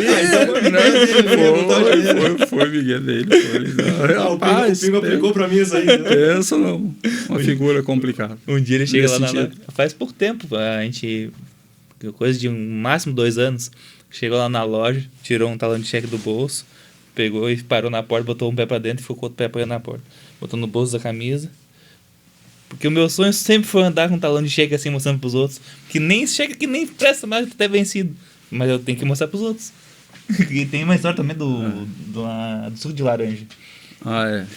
Foi Miguel dele. O Pingo aplicou pra mim isso aí. Pensa não. Uma figura complicada. Um dia ele chega Nesse lá sentido. faz pouco tempo, a gente, coisa de um máximo 2 anos, chegou lá na loja, tirou um talão de cheque do bolso, pegou e parou na porta, botou um pé pra dentro e ficou com o outro pé apoiando na porta. Botou no bolso da camisa. Porque o meu sonho sempre foi andar com um talão de cheque assim, mostrando pros outros. Que nem cheque, que nem presta mais, até vencido. Mas eu tenho que mostrar pros outros. E tem uma história também do suco de laranja. Ah, é.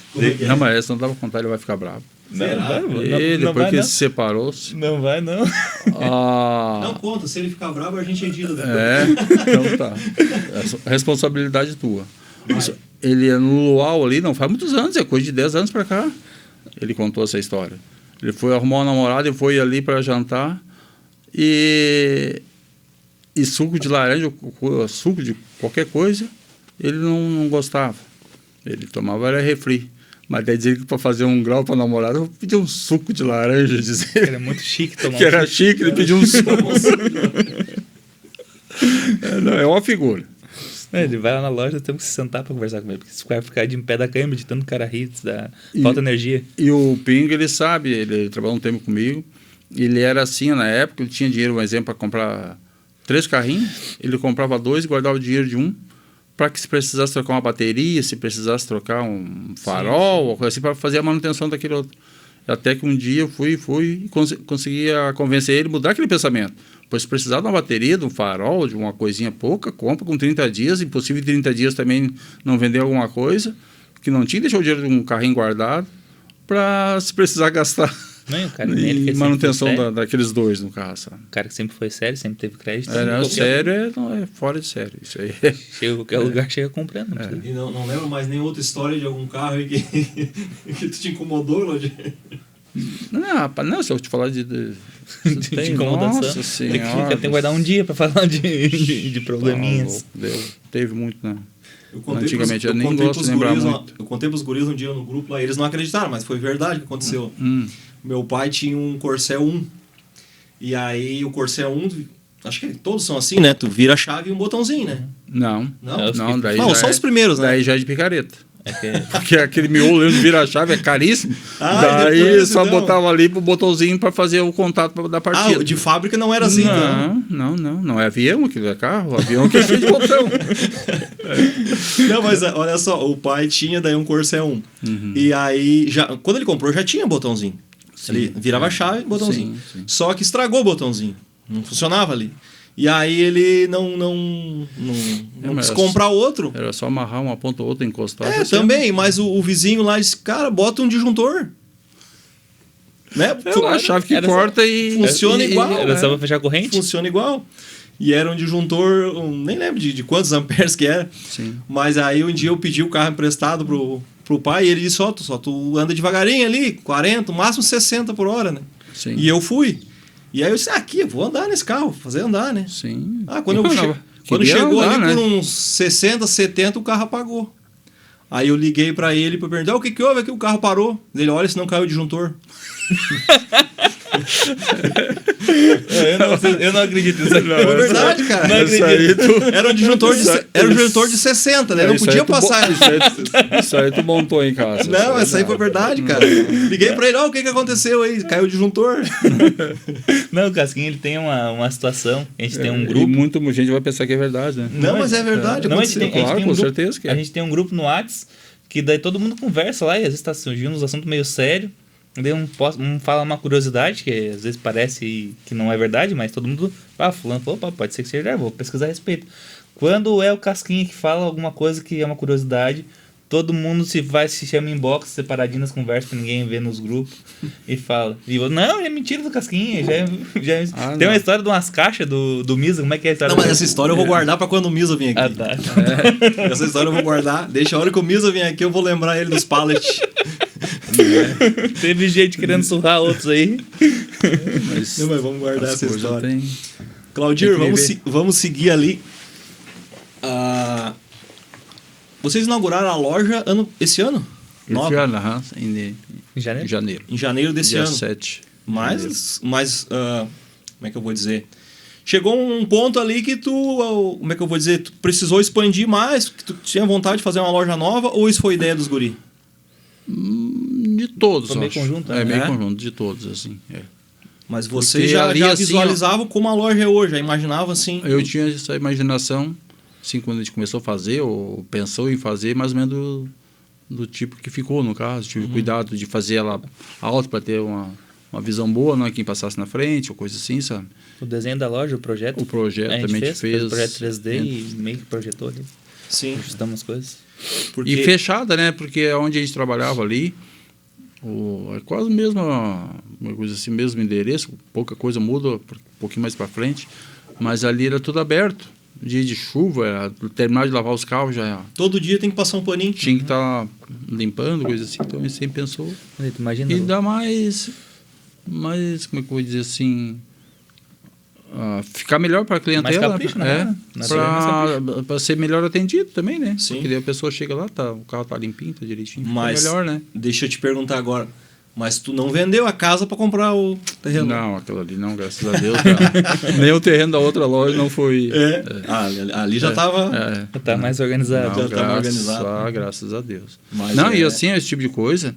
Não, mas essa não dá pra contar, ele vai ficar bravo. Não, E depois que ele se separou... Não vai, não. Não conta, se ele ficar bravo, a gente edita depois. Então tá. É responsabilidade tua. Ele é no Luau ali, não faz muitos anos, é coisa de 10 anos pra cá. Ele contou essa história. Ele foi arrumar uma namorada e foi ali para jantar e suco de laranja, suco de qualquer coisa, ele não gostava. Ele tomava era refri. Mas daí dizia que para fazer um grau para namorada, eu pedi um suco de laranja. Dizer. Era muito chique tomar que era chique, ele pediu um suco. É uma figura. Ele vai lá na loja, temos que se sentar para conversar com ele, porque se vai ficar de pé da cama de tanto cara rir, falta energia. E o Pingo, ele sabe, ele trabalhou um tempo comigo, ele era assim na época, ele tinha dinheiro, um exemplo, para comprar 3 carrinhos, ele comprava 2 e guardava o dinheiro de um, para que se precisasse trocar uma bateria, se precisasse trocar um farol, ou coisa assim, para fazer a manutenção daquele outro. Até que um dia eu fui e consegui convencer ele a mudar aquele pensamento. Pois se precisar de uma bateria, de um farol, de uma coisinha pouca, compra com 30 dias, impossível em 30 dias também não vender alguma coisa, que não tinha, deixou o dinheiro de um carrinho guardado, para se precisar gastar Não, o cara, em manutenção daqueles 2 no carro. Sabe? O cara que sempre foi sério, sempre teve crédito. Sério é fora de sério. Isso aí. Chega a qualquer lugar, chega comprando. E não lembro mais nenhuma outra história de algum carro aí que tu te incomodou, Lodi? Não, se eu te falar de incomodação. Nossa senhora. Tem que guardar um dia para falar de probleminhas. Teve muito, né? Antigamente eu nem gosto de lembrar muito. Eu contei pros guris um dia no grupo lá, eles não acreditaram, mas foi verdade que aconteceu. Meu pai tinha um Corsair 1. E aí o Corsair 1, acho que todos são assim, né? Tu vira a chave e um botãozinho, né? Não, daí não, só os primeiros, né? Daí já é de picareta. Porque aquele miolo de vira a chave é caríssimo. Daí só então botava ali pro botãozinho para fazer o contato da partida. De fábrica não era assim, não é avião, aquilo é carro, o avião que é cheio de botão. Não, mas olha só, o pai tinha daí um Corsair 1. E aí, quando ele comprou, já tinha botãozinho. Ele virava a chave, botãozinho. Sim. Só que estragou o botãozinho. Não funcionava ali. E aí ele não quis comprar outro. Era só amarrar uma ponta ou outra, encostar. Também, mas o vizinho lá disse, cara, bota um disjuntor. Né? A chave que corta e... Funciona igual. Era só pra fechar a corrente? Funciona igual. E era um disjuntor, nem lembro de quantos amperes que era. Sim. Mas aí um dia eu pedi o carro emprestado pro pai e ele disse, só tu anda devagarinho ali, 40, no máximo 60 por hora, né? Sim. E eu fui. E aí eu disse, eu vou andar nesse carro, fazer andar, né? Sim. Quando chegou andar, ali por uns 60, 70, o carro apagou. Aí eu liguei pra ele pra perguntar, o que houve aqui? O carro parou. Ele, olha, se não caiu o disjuntor. Eu não acredito nisso aqui. É verdade, cara. Não acredito. Era um disjuntor de 60, né? Não podia passar. Isso aí tu montou em casa. Não, essa aí foi verdade, cara. Liguei pra ele, o que aconteceu aí? Caiu o disjuntor. Não, o Casquinha, ele tem uma situação. A gente tem um grupo. E muita gente vai pensar que é verdade, né? Não, mas é verdade. Não, claro, com certeza que é. A gente tem um grupo no WhatsApp que daí todo mundo conversa lá e às vezes tá surgindo uns assuntos meio sérios. Daí um fala uma curiosidade, que às vezes parece que não é verdade, mas todo mundo... fulano falou, pode ser que seja, vou pesquisar a respeito. Quando é o Casquinha que fala alguma coisa que é uma curiosidade, todo mundo se chama em box, separadinho nas conversas, pra ninguém ver nos grupos, e fala. E eu, não, é mentira do Casquinha. Tem uma história de umas caixas do Misa, como é que é a história? Não, mas essa história eu vou guardar pra quando o Misa vir aqui. Tá. Essa história eu vou guardar. Deixa a hora que o Misa vir aqui, eu vou lembrar ele dos pallets. Teve gente querendo surrar outros aí. Mas vamos guardar essa história. Claudir, vamos seguir ali. Vocês inauguraram a loja esse ano? Nova? Esse ano, em Em janeiro? janeiro. Em janeiro desse Dia ano. 7. Mas como é que eu vou dizer? Chegou um ponto ali que tu, como é que eu vou dizer? Tu precisou expandir mais, que tu tinha vontade de fazer uma loja nova, ou isso foi ideia dos guri? De todos, Foi meio acho. conjunto, É, né? meio É? conjunto, de todos, assim. É. Mas você Porque já ali, assim, visualizava como a loja é hoje, já imaginava assim? Eu tinha essa imaginação, assim, quando a gente começou a fazer, ou pensou em fazer, mais ou menos do tipo que ficou, no caso. Tive cuidado de fazer ela alta para ter uma visão boa, não é quem passasse na frente, ou coisa assim, sabe? O desenho da loja, o projeto. O projeto a gente também fez o o projeto 3D e meio que projetou ali. Sim. Ajustamos as coisas. Porque... E fechada, né? Porque é onde a gente trabalhava ali, é quase mesmo uma coisa assim, mesmo endereço, pouca coisa muda, um pouquinho mais para frente, mas ali era tudo aberto. Dia de chuva, terminar de lavar os carros já Todo dia tem que passar um paninho. tinha que estar limpando, coisa assim, então a gente sempre pensou. Imagina. E dá mais, como é que eu vou dizer assim, ficar melhor para a clientela. Mais capricho, né? Para ser melhor atendido também, né? Sim. Porque daí a pessoa chega lá, o carro tá limpinho, tá direitinho, Mas fica melhor, né? deixa eu te perguntar agora, mas tu não vendeu a casa para comprar o terreno? Não, aquilo ali não, graças a Deus. Não. Nem o terreno da outra loja não foi. Ali já estava... Tá mais organizado. já tá organizado. Graças a Deus. Mas E assim, esse tipo de coisa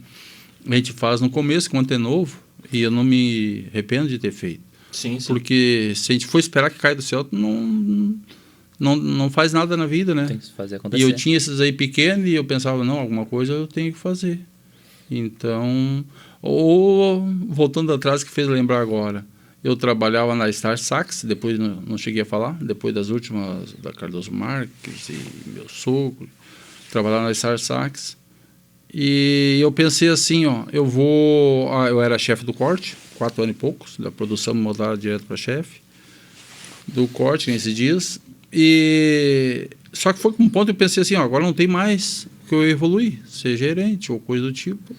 a gente faz no começo, quando é novo, e eu não me arrependo de ter feito. Sim, sim. Porque se a gente for esperar que caia do céu, não faz nada na vida, né? Tem que fazer acontecer. E eu tinha esses aí pequenos e eu pensava, não, alguma coisa eu tenho que fazer. Então, voltando atrás, que fez lembrar agora, eu trabalhava na Star Sax, depois não cheguei a falar, depois das últimas, da Cardoso Marques e meu sogro, trabalhava na Star Sax. E eu pensei assim, eu era chefe do corte, 4 anos e poucos, da produção me mudaram direto para chefe do corte nesses dias. E só que foi com um ponto eu pensei assim, agora não tem mais que eu evoluir, ser gerente ou coisa do tipo.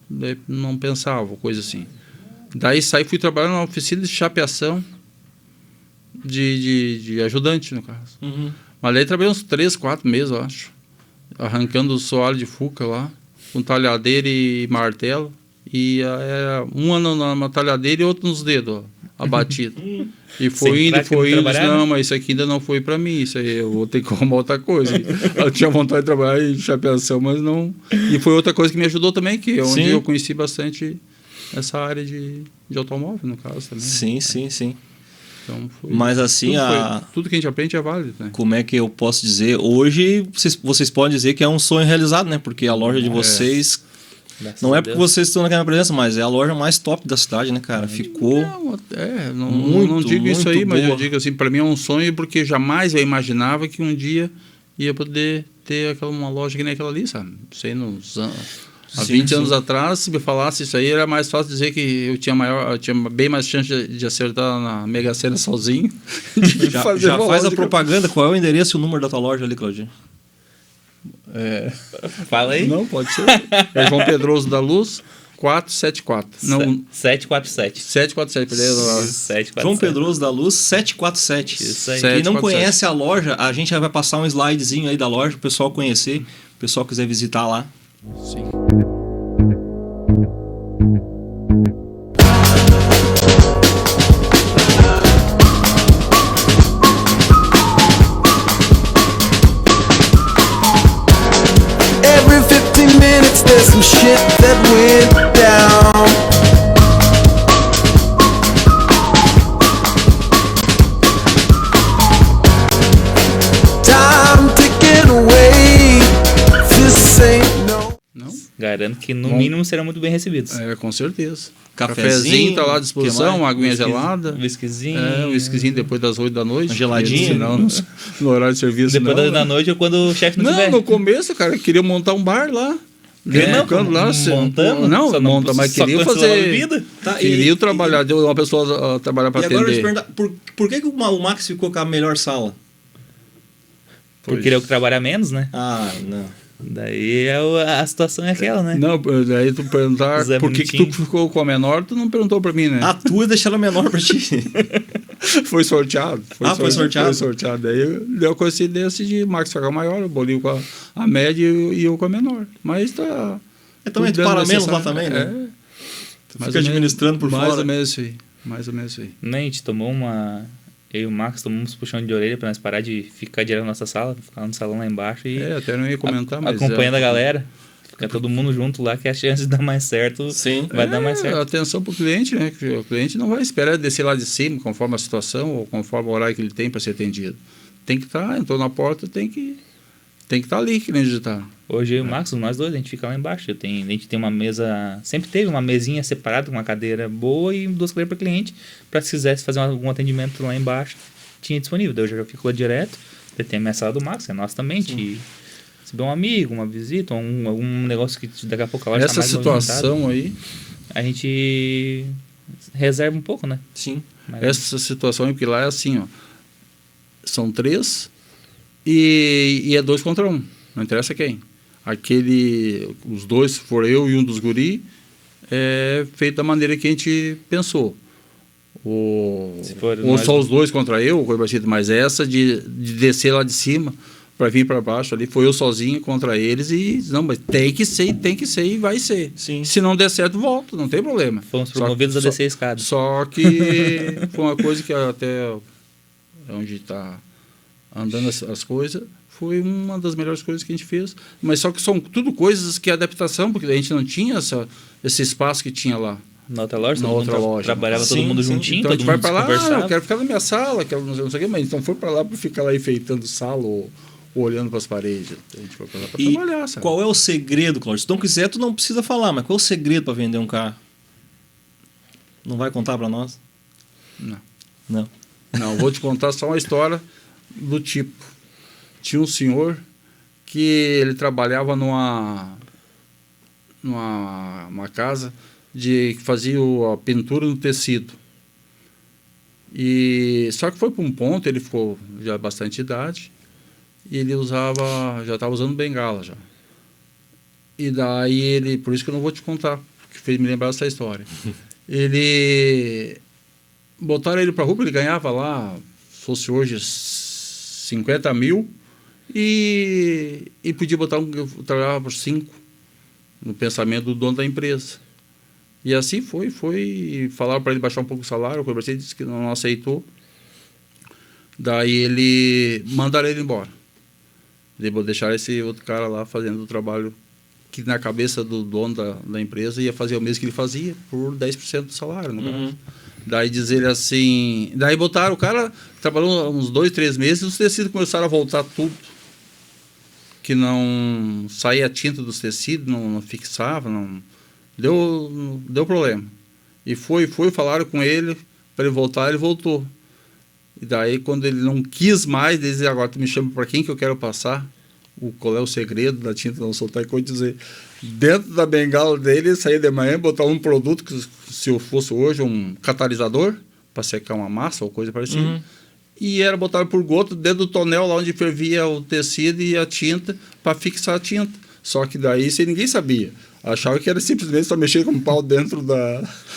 Daí não pensava, coisa assim. Daí fui trabalhar na oficina de chapeação de ajudante, no caso. Uhum. Mas daí trabalhei uns 3, 4 meses, eu acho, arrancando o soalho de fuca lá, com talhadeira e martelo. E era um ano na talhadeira e outro nos dedos, abatido. E foi indo. Não, mas isso aqui ainda não foi para mim. Isso aí eu vou ter que arrumar outra coisa. Eu tinha vontade de trabalhar em chapeação, mas não. E foi outra coisa que me ajudou também, que é onde eu conheci bastante essa área de automóvel, no caso também. Sim. Então, foi, mas assim, tudo que a gente aprende é válido, né? Como é que eu posso dizer? Hoje, vocês podem dizer que é um sonho realizado, né? Porque a loja de vocês... Não é porque vocês estão naquela presença, mas é a loja mais top da cidade, né, cara? Ficou... Não digo isso aí, mas boa. eu digo assim, para mim é um sonho, porque jamais eu imaginava que um dia ia poder ter uma loja que nem aquela ali, sabe? Sei, há 20 anos atrás, se me falasse isso aí, era mais fácil dizer que eu tinha bem mais chance de acertar na Mega Sena sozinho. Já faz a propaganda. Qual é o endereço e o número da tua loja ali, Claudinho? Fala aí. Não, pode ser. É João Pedroso da Luz, 474. Não, 747. 747, beleza? 747. João Pedroso da Luz, 747. Isso aí. Quem não 747. conhece a loja, a gente já vai passar um slidezinho aí da loja, o pessoal conhecer, o pessoal quiser visitar lá. Sim. Every 15 minutes there's some shit that went down. Time ticking away. This ain't no. Não? Garanto que no mínimo serão muito bem recebidos. Com certeza. Cafezinho tá lá à disposição, uma aguinha gelada. Whiskyzinho. Um whiskyzinho depois das 8 da noite. Geladinho. Senão, no horário de serviço Depois não, da noite ou quando o chefe não tiver. no começo, cara, queria montar um bar lá. Não, lá, montamos. Não, Só monta, mas só queria cancelou a fazer. bebida. Tá, Queria trabalhar, deu uma pessoa trabalhar para E agora eu te atender. perguntar, por que o Max ficou com a melhor sala? Porque eu trabalhar menos, né? Ah, não. Daí a situação é aquela, né? Não, daí tu perguntar Zé por que bonitinho. tu ficou com a menor, tu não perguntou pra mim, né? A tua deixa ela menor pra ti. Foi sorteado. Foi sorteado? Foi sorteado. Daí deu a coincidência de Max ficar maior, o Bolinho com a média e eu com a menor. Mas também tu Tudo para dentro menos lá necessário. também, né? Tu Mais fica ou menos- administrando por mais fora. ou menos isso aí. Mais ou menos isso aí. Né, a gente tomou uma... Eu e o Max tomamos puxão de orelha pra nós parar de ficar direto na nossa sala, ficar no salão lá embaixo e Até não ia comentar, mas... acompanhando a galera. Fica todo mundo junto lá, que a chance de dar mais certo Sim. vai dar mais certo. Atenção para o cliente, né? Que o cliente não vai esperar descer lá de cima, conforme a situação ou conforme o horário que ele tem para ser atendido. Tem que estar, entrou na porta, tem que estar ali, que nem digitar. Hoje eu e o Max, nós dois, a gente fica lá embaixo. A gente tem uma mesa... Sempre teve uma mesinha separada, com uma cadeira boa e 2 cadeiras para cliente. Para se quisesse fazer algum atendimento lá embaixo, tinha disponível. Daí eu já fico lá direto. Daí tem a minha sala do Max, é nossa também. Se tiver um amigo, uma visita, algum negócio que daqui a pouco a loja tá Essa mais situação aí, a gente reserva um pouco, né? Sim. Mas essa situação aí, porque lá é assim, ó. São 3 e é 2 contra 1. Não interessa quem. Os 2, se for eu e um dos guri, é feito da maneira que a gente pensou. Ou só os 2 contra eu, coisa parecida, mas essa de descer lá de cima para vir para baixo ali, foi eu sozinho contra eles e não, mas tem que ser e vai ser. Sim. Se não der certo, volta, não tem problema. fomos promovidos a descer a escada. Só que foi uma coisa que até onde está andando as coisas, foi uma das melhores coisas que a gente fez. Mas só que são tudo coisas que é adaptação, porque a gente não tinha esse espaço que tinha lá. Na outra loja, Na todo outra mundo loja. trabalhava todo Sim, mundo sim. juntinho, Então a todo gente vai mundo para lá, conversava. eu quero ficar na minha sala, quero não sei o que, mas então foi para lá para ficar lá enfeitando sala ou olhando para as paredes. A gente foi para lá para E trabalhar, sabe? qual é o segredo, Cláudio? Se tu não quiser, tu não precisa falar, mas qual é o segredo para vender um carro? Não vai contar para nós? Não. Não. Não, vou te contar só uma história do tipo. Tinha um senhor que ele trabalhava numa casa que fazia a pintura no tecido. E só que foi para um ponto, ele ficou já bastante idade, e ele já estava usando bengala já. E daí por isso que eu não vou te contar, que fez me lembrar dessa história. Botaram ele para a rua, ele ganhava lá, se fosse hoje 50 mil, e podia botar trabalhava por 5 no pensamento do dono da empresa. E assim foi falaram para ele baixar um pouco o salário, o conversei, disse que não aceitou. Daí mandaram ele embora. Deixaram esse outro cara lá fazendo o trabalho que na cabeça do dono da empresa ia fazer o mesmo que ele fazia, por 10% do salário, no caso. Daí diz ele assim... Daí botaram o cara, trabalhou uns 2, 3 meses, e os tecidos começaram a voltar tudo. Que não saía a tinta dos tecidos, não fixava, não... Deu problema. E falaram com ele, para ele voltar, ele voltou. E daí, quando ele não quis mais, ele disse, agora tu me chama para quem que eu quero passar? Qual é o segredo da tinta não soltar? E como dizer, dentro da bengala dele, ele saía de manhã, botar um produto, que se eu fosse hoje, um catalisador, para secar uma massa ou coisa parecida. E era botar por gota dentro do tonel, lá onde fervia o tecido e a tinta, para fixar a tinta. Só que daí, isso ninguém sabia. Achava que era simplesmente só mexer com o pau dentro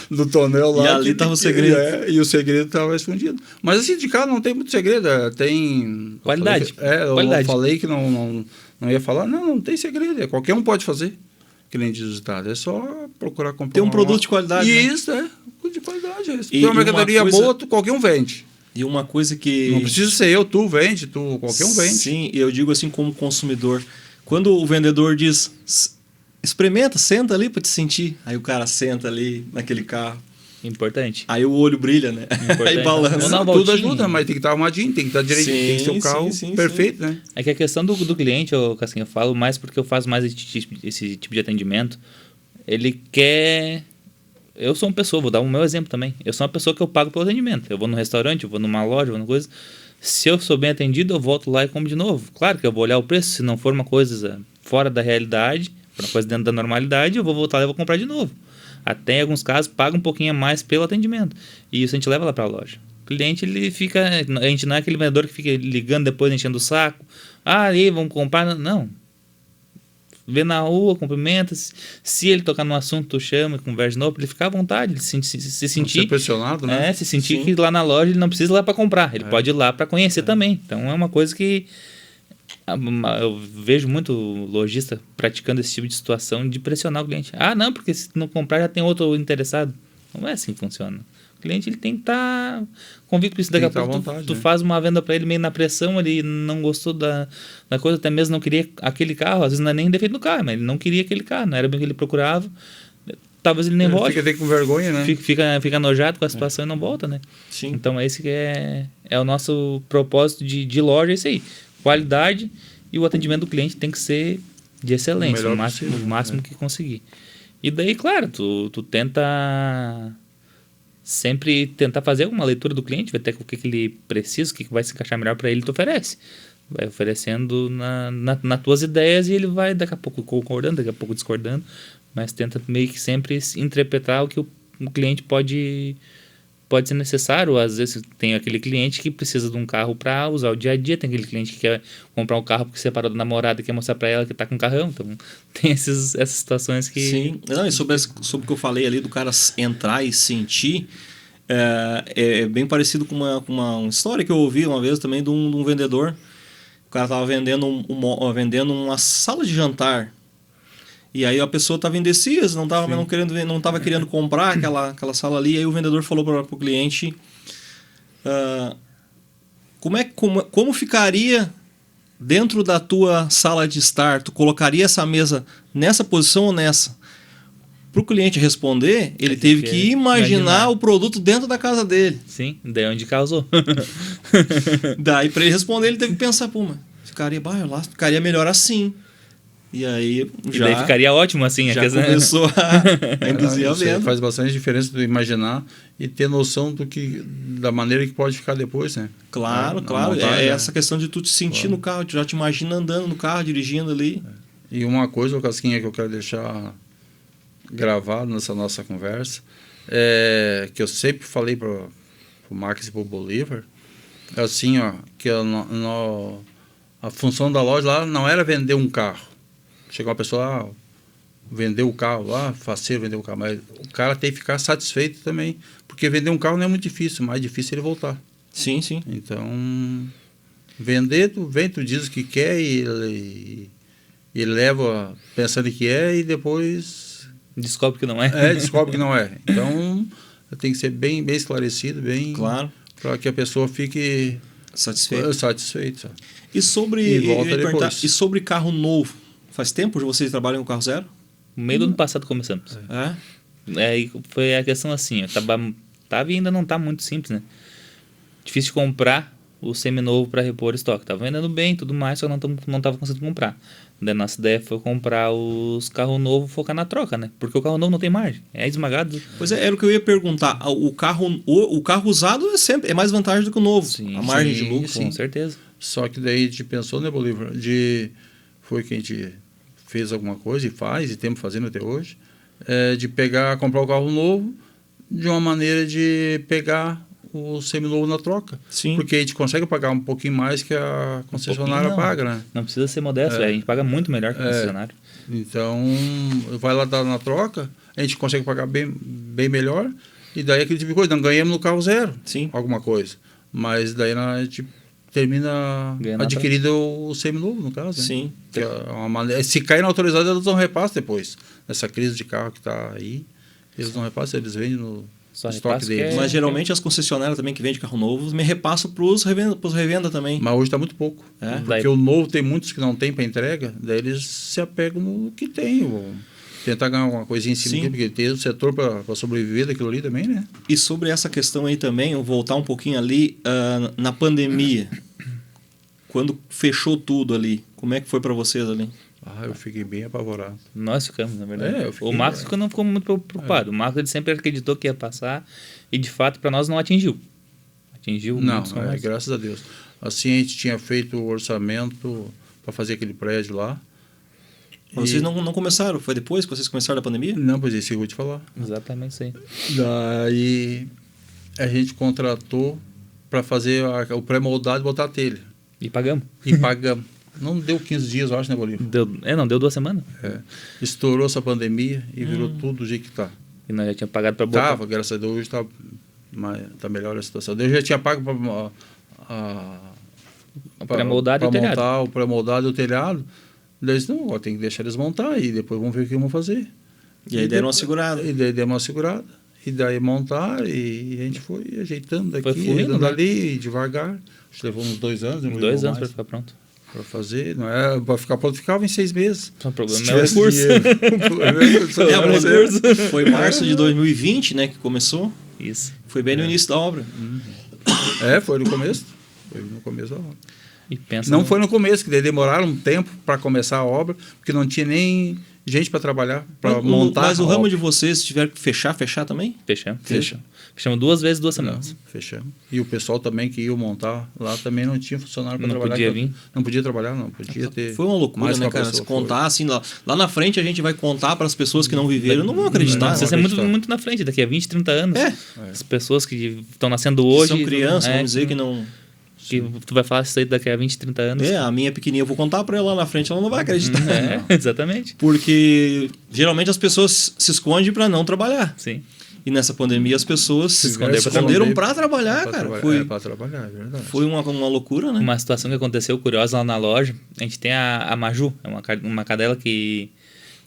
do tonel lá. E ali estava o segredo. E o segredo estava escondido. Mas assim, de cá não tem muito segredo. Tem... Qualidade. Eu falei que não ia falar. Não tem segredo. Qualquer um pode fazer. Que nem diz o ditado. É só procurar comprar. Tem um produto de qualidade. Isso, de qualidade. E tem uma mercadoria coisa... boa, qualquer um vende. E uma coisa que... Não precisa ser tu vende, qualquer um vende. Sim, e eu digo assim como consumidor. Quando o vendedor diz... Experimenta, senta ali para te sentir. Aí o cara senta ali naquele carro. Importante. Aí o olho brilha, né? Aí balança. Tudo ajuda, mas tem que estar arrumadinho, tem que estar direitinho, tem que ser o carro perfeito, né? É que a questão do cliente, assim, eu falo mais porque eu faço mais esse tipo de atendimento. Ele quer... Eu sou uma pessoa, vou dar o meu exemplo também. Eu sou uma pessoa que eu pago pelo atendimento. Eu vou no restaurante, eu vou numa loja, eu vou numa coisa... Se eu sou bem atendido, eu volto lá e compro de novo. Claro que eu vou olhar o preço, se não for uma coisa fora da realidade... uma coisa dentro da normalidade, eu vou voltar lá e vou comprar de novo. Até em alguns casos, paga um pouquinho a mais pelo atendimento. E isso a gente leva lá para a loja. O cliente, ele fica... A gente não é aquele vendedor que fica ligando depois, enchendo o saco. Aí, vamos comprar. Não. Vê na rua, cumprimenta. Se ele tocar no assunto, tu chama, conversa de novo, ele fica à vontade. Ele se sentir... Ser pressionado, né? Se sentir que lá na loja ele não precisa ir lá para comprar. Ele pode ir lá para conhecer também. Então, é uma coisa que... Eu vejo muito lojista praticando esse tipo de situação de pressionar o cliente. Ah, não, porque se não comprar já tem outro interessado. Não é assim que funciona. O cliente ele tem que estar convicto com isso. Daqui a pouco tu faz uma venda para ele meio na pressão, ele não gostou da coisa, até mesmo não queria aquele carro. Às vezes não é nem defeito do carro, mas ele não queria aquele carro, não era bem o que ele procurava. Talvez ele nem volte. Fica até com vergonha, né? Fica enojado com a situação e não volta, né? Sim. Então esse que é o nosso propósito de loja, é isso aí. Qualidade e o atendimento do cliente tem que ser de excelência, o máximo que conseguir. E daí, claro, tu tenta sempre tentar fazer alguma leitura do cliente, ver até o que ele precisa, o que vai se encaixar melhor para ele, tu oferece. Vai oferecendo nas tuas ideias e ele vai daqui a pouco concordando, daqui a pouco discordando, mas tenta meio que sempre interpretar o que o cliente pode ser necessário. Às vezes tem aquele cliente que precisa de um carro para usar o dia a dia, tem aquele cliente que quer comprar um carro porque separou da namorada e quer mostrar para ela que está com um carrão. Então tem essas situações que... Sim, não, e sobre o que eu falei ali do cara entrar e sentir, é bem parecido com uma história que eu ouvi uma vez também de um vendedor. O cara estava vendendo uma sala de jantar. E aí a pessoa estava indecisa, não estava querendo comprar aquela sala ali. E aí o vendedor falou para o cliente como ficaria dentro da tua sala de estar. Tu colocaria essa mesa nessa posição ou nessa? Para o cliente responder, ele teve que imaginar o produto dentro da casa dele. Sim, daí onde causou. Daí para ele responder, ele teve que pensar, mas ficaria melhor assim. E aí daí ficaria ótimo assim. Já começou a induzir a venda. Faz bastante diferença tu imaginar e ter noção da maneira que pode ficar depois, né? Claro. Montagem, essa questão de tu te sentir no carro, tu já te imagina andando no carro, dirigindo ali. E uma coisa, Casquinha, que eu quero deixar gravado nessa nossa conversa, que eu sempre falei para o Max e para o Bolívar, é assim, que a função da loja lá não era vender um carro. Chegou uma pessoa, vendeu o carro lá, faceiro vendeu o carro, mas o cara tem que ficar satisfeito também, porque vender um carro não é muito difícil, mais difícil é ele voltar. Sim. Então, vender, tu diz o que quer e leva pensando que é e depois... Descobre que não é. Descobre que não é. Então, tem que ser bem esclarecido, claro, para que a pessoa fique satisfeita. E sobre carro novo? Faz tempo que vocês trabalham com carro zero? No meio do ano passado começamos. Foi a questão assim, tava e ainda não tá muito simples, né? Difícil de comprar o seminovo para repor estoque. Tava vendendo bem e tudo mais, só não tava conseguindo comprar. Daí nossa ideia foi comprar os carros novos e focar na troca, né? Porque o carro novo não tem margem, é esmagado. Pois era o que eu ia perguntar. O carro usado é mais vantagem do que o novo. Sim, a margem de lucro. Com certeza. Só que daí a gente pensou, né, Bolívar? Foi que a gente fez alguma coisa e faz, e temos fazendo até hoje, de comprar o carro novo de uma maneira de pegar o seminovo na troca. Sim. Porque a gente consegue pagar um pouquinho mais que a concessionária paga, né? Não precisa ser modesto, a gente paga muito melhor que o concessionário. Então, vai lá dar na troca, a gente consegue pagar bem melhor, e daí aquele tipo de coisa, não ganhamos no carro zero, alguma coisa. Mas daí a gente termina adquirindo o seminovo, no caso. Sim. Né? Que é uma maneira, se cair na autorizada, eles não repassam depois. Nessa crise de carro que está aí, eles não repassam, eles vendem no estoque deles. Mas geralmente as concessionárias também que vendem carro novo me repassam para os revenda também. Mas hoje está muito pouco. Porque o novo tem muitos que não tem para entrega, daí eles se apegam no que tem. Tentar ganhar alguma coisinha em cima, porque tem o setor para sobreviver daquilo ali também, né? E sobre essa questão aí também, eu vou voltar um pouquinho ali, na pandemia, quando fechou tudo ali, como é que foi para vocês ali? Eu fiquei bem apavorado. Nós ficamos, na verdade. O Marcos não ficou muito preocupado. O Marcos ele sempre acreditou que ia passar e, de fato, para nós não atingiu. Não, graças a Deus. Assim, a gente tinha feito o orçamento para fazer aquele prédio lá. Vocês não começaram? Foi depois que vocês começaram a pandemia? Não, pois isso eu vou te falar. Exatamente isso aí. Daí a gente contratou para fazer o pré-moldado e botar a telha. E pagamos. Não deu 15 dias, eu acho, né, Bolívar? Deu 2 semanas. Estourou essa pandemia e virou tudo do jeito que tá. E nós já tínhamos pagado para botar. Graças a Deus, hoje tá melhor a situação. Eu já tinha pago O pré-moldado e o telhado. montar o pré-moldado e o telhado. Daí eles, não, ó, tem que deixar eles montar e depois vamos ver o que vamos fazer. E aí deram uma segurada. E daí demos uma segurada. E daí montar e a gente foi ajeitando Foi aqui, fluindo, ajeitando né? ali, devagar. Acho que levou uns 2 anos. Uns 2 anos para ficar pronto. Para fazer, não é para ficar pronto, ficava em 6 meses. Só o problema Se é o tivesse recurso. dinheiro. mas foi março de 2020, né, que começou. Isso. Foi bem no início da obra. Foi no começo. Foi no começo da obra. E pensa Não no- foi no começo, que daí demoraram um tempo para começar a obra, porque não tinha nem gente para trabalhar, para montar. Mas o a ramo obra. de vocês tiveram que fechar também? Fechamos. Fecha. Fechamos 2 vezes 2 Não, semanas. fechamos. E o pessoal também que ia montar lá também não tinha funcionário para Não trabalhar. podia que- vir? Não podia trabalhar, não. Podia ter. Foi uma loucura, mais né, uma cara? pessoa, Se contar assim, lá na frente a gente vai contar para as pessoas que não viveram, não vão acreditar. Não, né? você é muito, acreditar. muito na frente, daqui a 20, 30 anos. É. As pessoas que estão nascendo Que hoje. são crianças, é, vamos dizer que não... que tu vai falar isso aí daqui a 20, 30 anos. É, a minha pequenininha, eu vou contar para ela lá na frente, ela não vai acreditar. Exatamente. Porque geralmente as pessoas se escondem para não trabalhar. Sim. E nessa pandemia as pessoas se esconderam pra esconderam para trabalhar, Pra cara. trabalhar, para trabalhar, é verdade. Foi uma loucura, né? Uma situação que aconteceu curiosa lá na loja. A gente tem a Maju, é uma cadela que,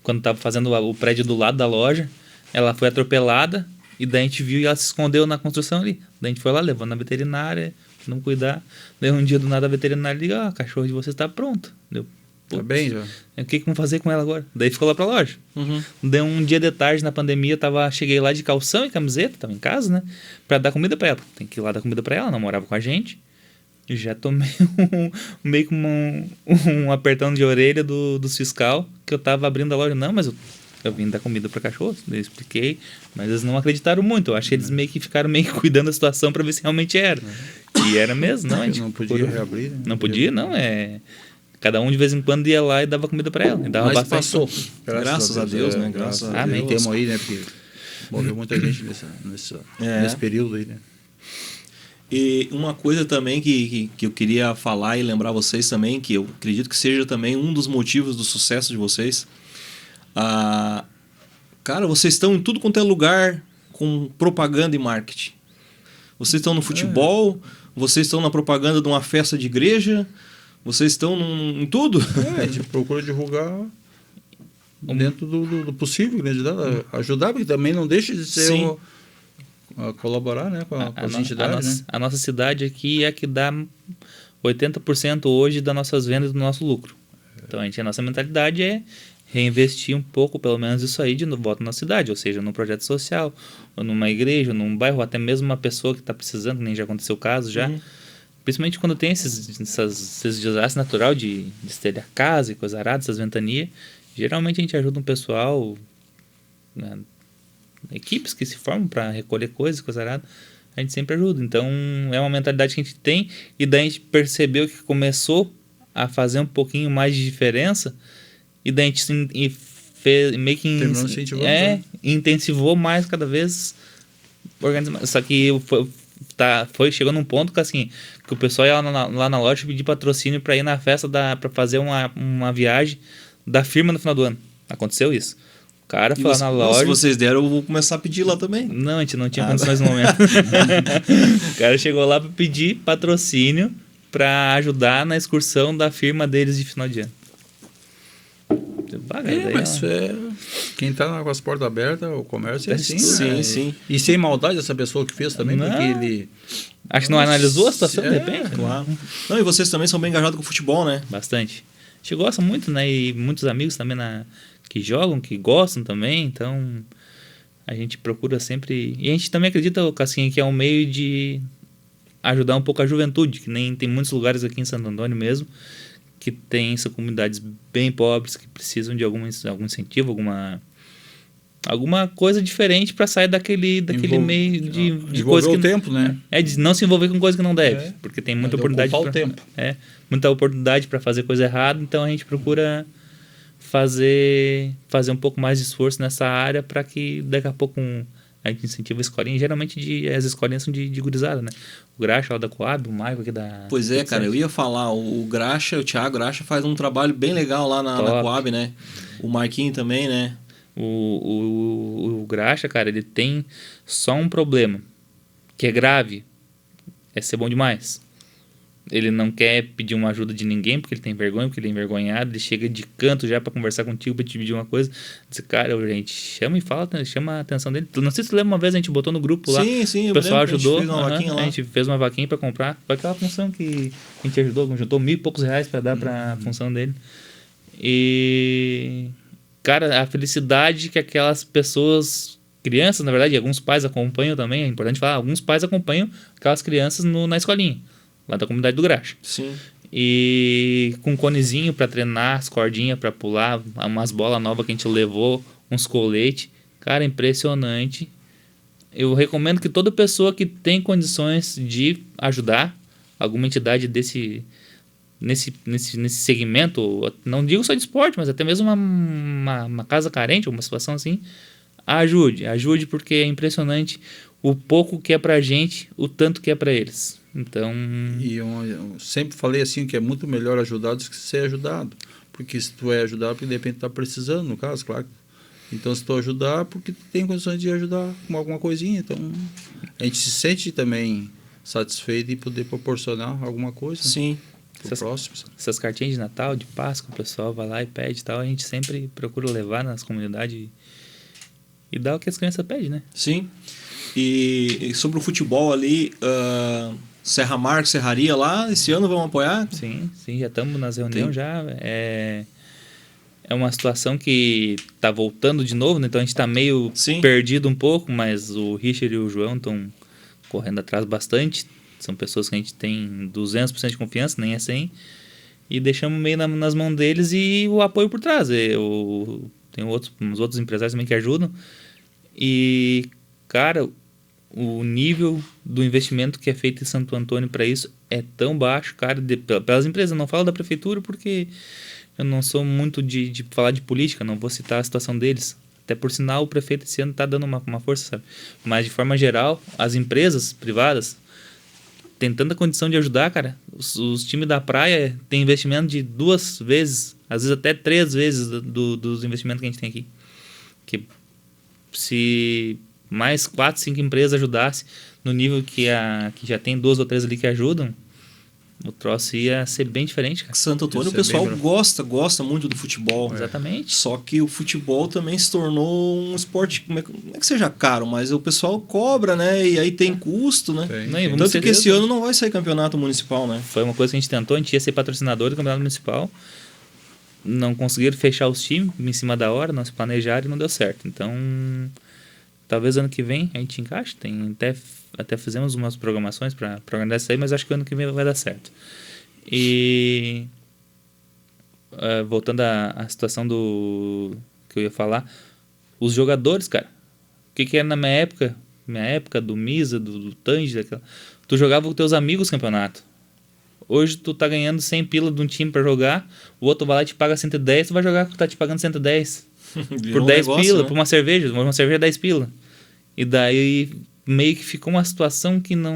quando estava fazendo o prédio do lado da loja, ela foi atropelada e daí a gente viu e ela se escondeu na construção ali. Daí a gente foi lá, levando na veterinária, não cuidar. Daí um dia do nada a veterinária liga, a cachorro de vocês está pronto. Deu. Tá bem já. O que vamos fazer com ela agora? Daí ficou lá pra loja. Uhum. Daí um dia de tarde na pandemia, cheguei lá de calção e camiseta, tava em casa, né? Pra dar comida pra ela. Tem que ir lá dar comida pra ela, não morava com a gente. E já tomei meio que um apertão de orelha dos fiscal, que eu tava abrindo a loja. Não, mas eu vim dar comida pra cachorro. Daí eu expliquei, mas eles não acreditaram muito. Eu acho que eles meio que ficaram meio que cuidando da situação pra ver se realmente era. E era mesmo, não. A gente Não podia reabrir, né? não podia, não. Cada um de vez em quando ia lá e dava comida pra ela. E dava Mas bastante. passou. Graças a Deus, né? Graças a Amém. Deus. Temos aí, né? Porque morreu muita gente nesse período aí, né? E uma coisa também que eu queria falar e lembrar vocês também, que eu acredito que seja também um dos motivos do sucesso de vocês. Cara, vocês estão em tudo quanto é lugar com propaganda e marketing. Vocês estão no futebol, vocês estão na propaganda de uma festa de igreja, vocês estão em tudo. A gente procura divulgar dentro do possível, né? Ajudar, porque também não deixa de ser Sim. colaborar, né? Com as entidades, né? A nossa cidade aqui é a que dá 80% hoje das nossas vendas e do nosso lucro. Então a nossa mentalidade é reinvestir um pouco, pelo menos isso aí, de volta na cidade, ou seja, num projeto social, ou numa igreja, ou num bairro, ou até mesmo uma pessoa que está precisando, que nem já aconteceu o caso já. Principalmente quando tem esses desastres naturais de estelhar casa e coisa arada, essas ventanias. Geralmente a gente ajuda um pessoal, né, equipes que se formam para recolher coisas, coisa arada. A gente sempre ajuda. Então é uma mentalidade que a gente tem e daí a gente percebeu que começou a fazer um pouquinho mais de diferença e daí a gente meio que Terminou incentivando, né? intensivou mais cada vez organizar. Só que chegou num ponto que assim, que o pessoal ia lá na loja pedir patrocínio para ir na festa para fazer uma viagem da firma no final do ano. Aconteceu isso. O cara foi lá na loja. Se vocês deram, eu vou começar a pedir lá também. Não, a gente não tinha condições no momento. O cara chegou lá para pedir patrocínio para ajudar na excursão da firma deles de final de ano. Mas quem tá com as portas abertas, o comércio é assim, Sim, né? sim. E sem maldade essa pessoa que fez também, Não. porque ele... Acho que não analisou a situação, de repente. Claro. Não, e vocês também são bem engajados com o futebol, né? Bastante. A gente gosta muito, né? E muitos amigos também que jogam, que gostam também. Então, a gente procura sempre... E a gente também acredita, assim, que é um meio de ajudar um pouco a juventude, que nem tem muitos lugares aqui em Santo Antônio mesmo, que tem comunidades bem pobres, que precisam de algum incentivo, alguma coisa diferente para sair daquele meio de coisa que... o tempo, né? de não se envolver com coisa que não deve, porque tem muita oportunidade ocupar o tempo. Muita oportunidade para fazer coisa errada, então a gente procura fazer um pouco mais de esforço nessa área para que daqui a pouco a gente incentiva a escolinha. Geralmente as escolinhas são de gurizada, né? O Graxa lá da Coab, o Maico aqui da... Pois é, cara, eu ia falar, o Thiago Graxa faz um trabalho bem legal lá na Coab, né? O Marquinho também, né? O Graxa, cara, ele tem só um problema, que é grave, é ser bom demais. Ele não quer pedir uma ajuda de ninguém, porque ele tem vergonha, porque ele é envergonhado. Ele chega de canto já pra conversar contigo, pra te pedir uma coisa. Diz, cara, gente, chama e fala, chama a atenção dele. Não sei se tu lembra, uma vez a gente botou no grupo lá. Sim, O pessoal ajudou. A gente fez uma vaquinha lá. A gente fez uma vaquinha pra comprar. Foi aquela função que a gente ajudou. Juntou R$1.000 e poucos pra dar pra função dele. E... cara, a felicidade que aquelas pessoas... crianças, na verdade, alguns pais acompanham também. É importante falar. Alguns pais acompanham aquelas crianças na escolinha. Lá da comunidade do Graxa. Sim. E com um conezinho pra treinar, as cordinhas pra pular, umas bolas novas que a gente levou, uns coletes. Cara, impressionante. Eu recomendo que toda pessoa que tem condições de ajudar alguma entidade nesse segmento, não digo só de esporte, mas até mesmo uma casa carente, uma situação assim, ajude porque é impressionante o pouco que é pra gente, o tanto que é pra eles. Então... E eu sempre falei assim, que é muito melhor ajudar do que ser ajudado. Porque se tu é ajudado, porque de repente tá precisando, no caso, claro. Então, se tu ajudar, porque tu tem condições de ajudar com alguma coisinha. Então, a gente se sente também satisfeito em poder proporcionar alguma coisa. Sim. Pro próximo. Essas cartinhas de Natal, de Páscoa, o pessoal vai lá e pede e tal. A gente sempre procura levar nas comunidades e dar o que as crianças pedem, né? Sim. E sobre o futebol ali... Serra Marques, Serraria lá, esse ano vão apoiar? Sim, já estamos nas reuniões já. É uma situação que tá voltando de novo, né? Então a gente tá meio perdido um pouco, mas o Richard e o João estão correndo atrás bastante. São pessoas que a gente tem 200% de confiança, nem é 100%. E deixamos meio nas mãos deles e o apoio por trás. Tem uns outros empresários também que ajudam. E, cara... o nível do investimento que é feito em Santo Antônio para isso é tão baixo, cara, pelas empresas. Eu não falo da prefeitura porque eu não sou muito de falar de política, não vou citar a situação deles. Até por sinal, o prefeito esse ano está dando uma força, sabe? Mas, de forma geral, as empresas privadas têm tanta condição de ajudar, cara. Os times da praia têm investimento de 2 vezes, às vezes até 3 vezes dos investimentos que a gente tem aqui. Que se... mais 4, 5 empresas ajudassem no nível que já tem 2 ou 3 ali que ajudam, o troço ia ser bem diferente, cara. Santo Antônio, o pessoal gosta muito do futebol. Exatamente. Só que o futebol também se tornou um esporte, não é que seja caro, mas o pessoal cobra, né? E aí tem custo, né? Tanto que esse ano não vai sair campeonato municipal, né? Foi uma coisa que a gente tentou, a gente ia ser patrocinador do campeonato municipal. Não conseguiram fechar os times em cima da hora, não se planejaram e não deu certo. Então... talvez ano que vem a gente encaixe. Até fizemos umas programações para organizar isso aí, mas acho que ano que vem vai dar certo. E voltando à situação que eu ia falar, os jogadores, cara, o que era na minha época do Misa, do Tange, tu jogava com teus amigos campeonato. Hoje tu tá ganhando 100 pila de um time para jogar, o outro vai lá e te paga 110, tu vai jogar que tá te pagando 110. Por 10 pila, né? Por uma cerveja é 10 pila. E daí meio que ficou uma situação que não...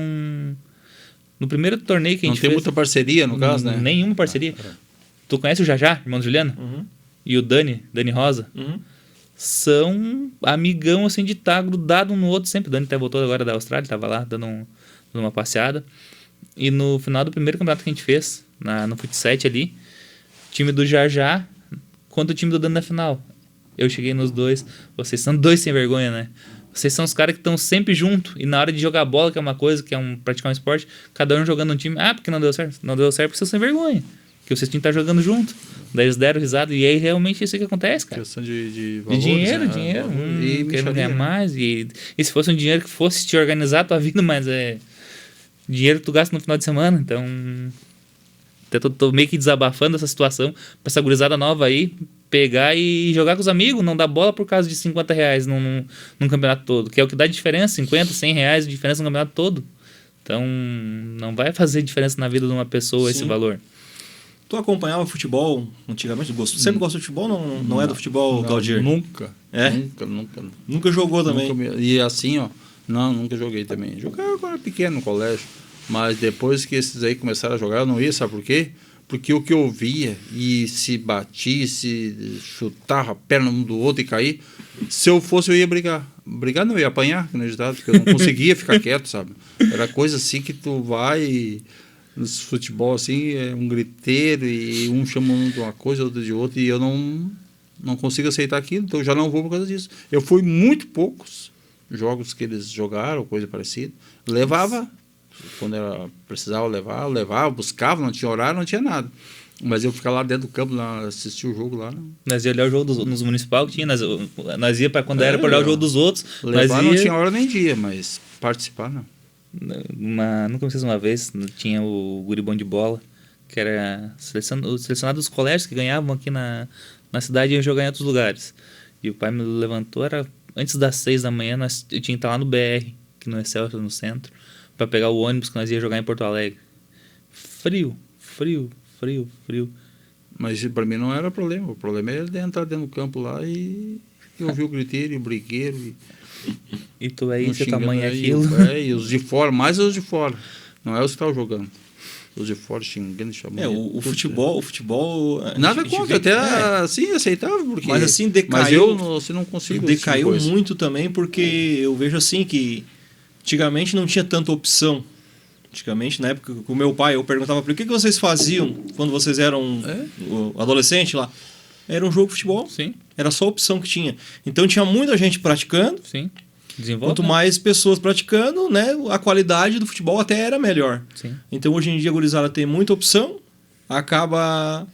no primeiro torneio que a gente fez... não tem muita parceria, no caso, né? Nenhuma parceria. Tu conhece o Jajá, irmão do Juliano? Uhum. E o Dani Rosa? Uhum. São amigão, assim, de estar grudado um no outro sempre. O Dani até voltou agora da Austrália, tava lá dando uma passeada. E no final do primeiro campeonato que a gente fez, no Futsal ali, time do Jajá contra o time do Dani na final. Eu cheguei nos dois. Vocês são 2 sem vergonha, né? Vocês são os caras que estão sempre junto. E na hora de jogar bola, que é uma coisa, que é praticar um esporte, cada um jogando um time. Ah, porque não deu certo? Não deu certo porque vocês são sem vergonha. Porque vocês tinham que estar jogando junto. Daí eles deram risada. E aí realmente isso que acontece, cara. Questão de valores, dinheiro, né? dinheiro. E querendo ganhar mais. E se fosse um dinheiro que fosse te organizar a tua vida, mas é dinheiro que tu gasta no final de semana. Então, tô meio que desabafando essa situação pra essa gurizada nova aí pegar e jogar com os amigos, não dar bola por causa de R$50 num campeonato todo, que é o que dá diferença, 50, R$100 de diferença no campeonato todo. Então, não vai fazer diferença na vida de uma pessoa esse valor. Tu acompanhava futebol antigamente? Sempre gostou de futebol? Não é do futebol, Galdir? Nunca. É? Nunca jogou também? E assim, ó, nunca joguei também. Jogava quando era pequeno no colégio, mas depois que esses aí começaram a jogar, eu não ia, sabe por quê? Porque o que eu via, e se batia, se chutava a perna um do outro e cair, se eu fosse, eu ia brigar. Brigar não, eu ia apanhar, porque eu não conseguia ficar quieto, sabe? Era coisa assim que tu vai Nesse futebol, assim, é um griteiro e um chamando de uma coisa, outro de outra, e eu não consigo aceitar aquilo, então eu já não vou por causa disso. Eu fui muito poucos jogos que eles jogaram, coisa parecida. Levava, quando precisava levar, eu levava, buscava, não tinha horário, não tinha nada. Mas eu ficava lá dentro do campo, lá, assistir o jogo lá. Nós ia olhar o jogo nos municipal que tinha, nós ia quando era para olhar o jogo dos outros. Levar nós não tinha hora nem dia, mas participar não. Nunca me esqueço uma vez, tinha o guri bom de bola, que era o selecionado dos colégios que ganhavam aqui na cidade e iam jogar em outros lugares. E o pai me levantou, era antes das 6 da manhã, eu tinha que estar lá no BR, que no Excelsior, no centro, para pegar o ônibus que nós ia jogar em Porto Alegre. Frio. Mas para mim não era problema. O problema era entrar dentro do campo lá e ouvir o griteiro e o briqueiro. E tu aí, Não seu xingando tamanho é aí, aquilo. E os de fora, mais os de fora. Não é os que estavam jogando. Os de fora xingando, chamando. O futebol... Nada a gente contra, vê- até assim, aceitável, porque... Mas assim, decaiu... Mas eu assim, não consigo. Decaiu esse tipo de coisa. muito também, porque eu vejo assim que antigamente não tinha tanta opção. Antigamente, na época com o meu pai, eu perguntava para ele, o que vocês faziam quando vocês eram adolescente lá? Era um jogo de futebol. Sim, Era só a opção que tinha. Então tinha muita gente praticando. sim. Desenvolve. Quanto mais pessoas praticando, né, a qualidade do futebol até era melhor. Sim. Então hoje em dia a gurizada tem muita opção, acaba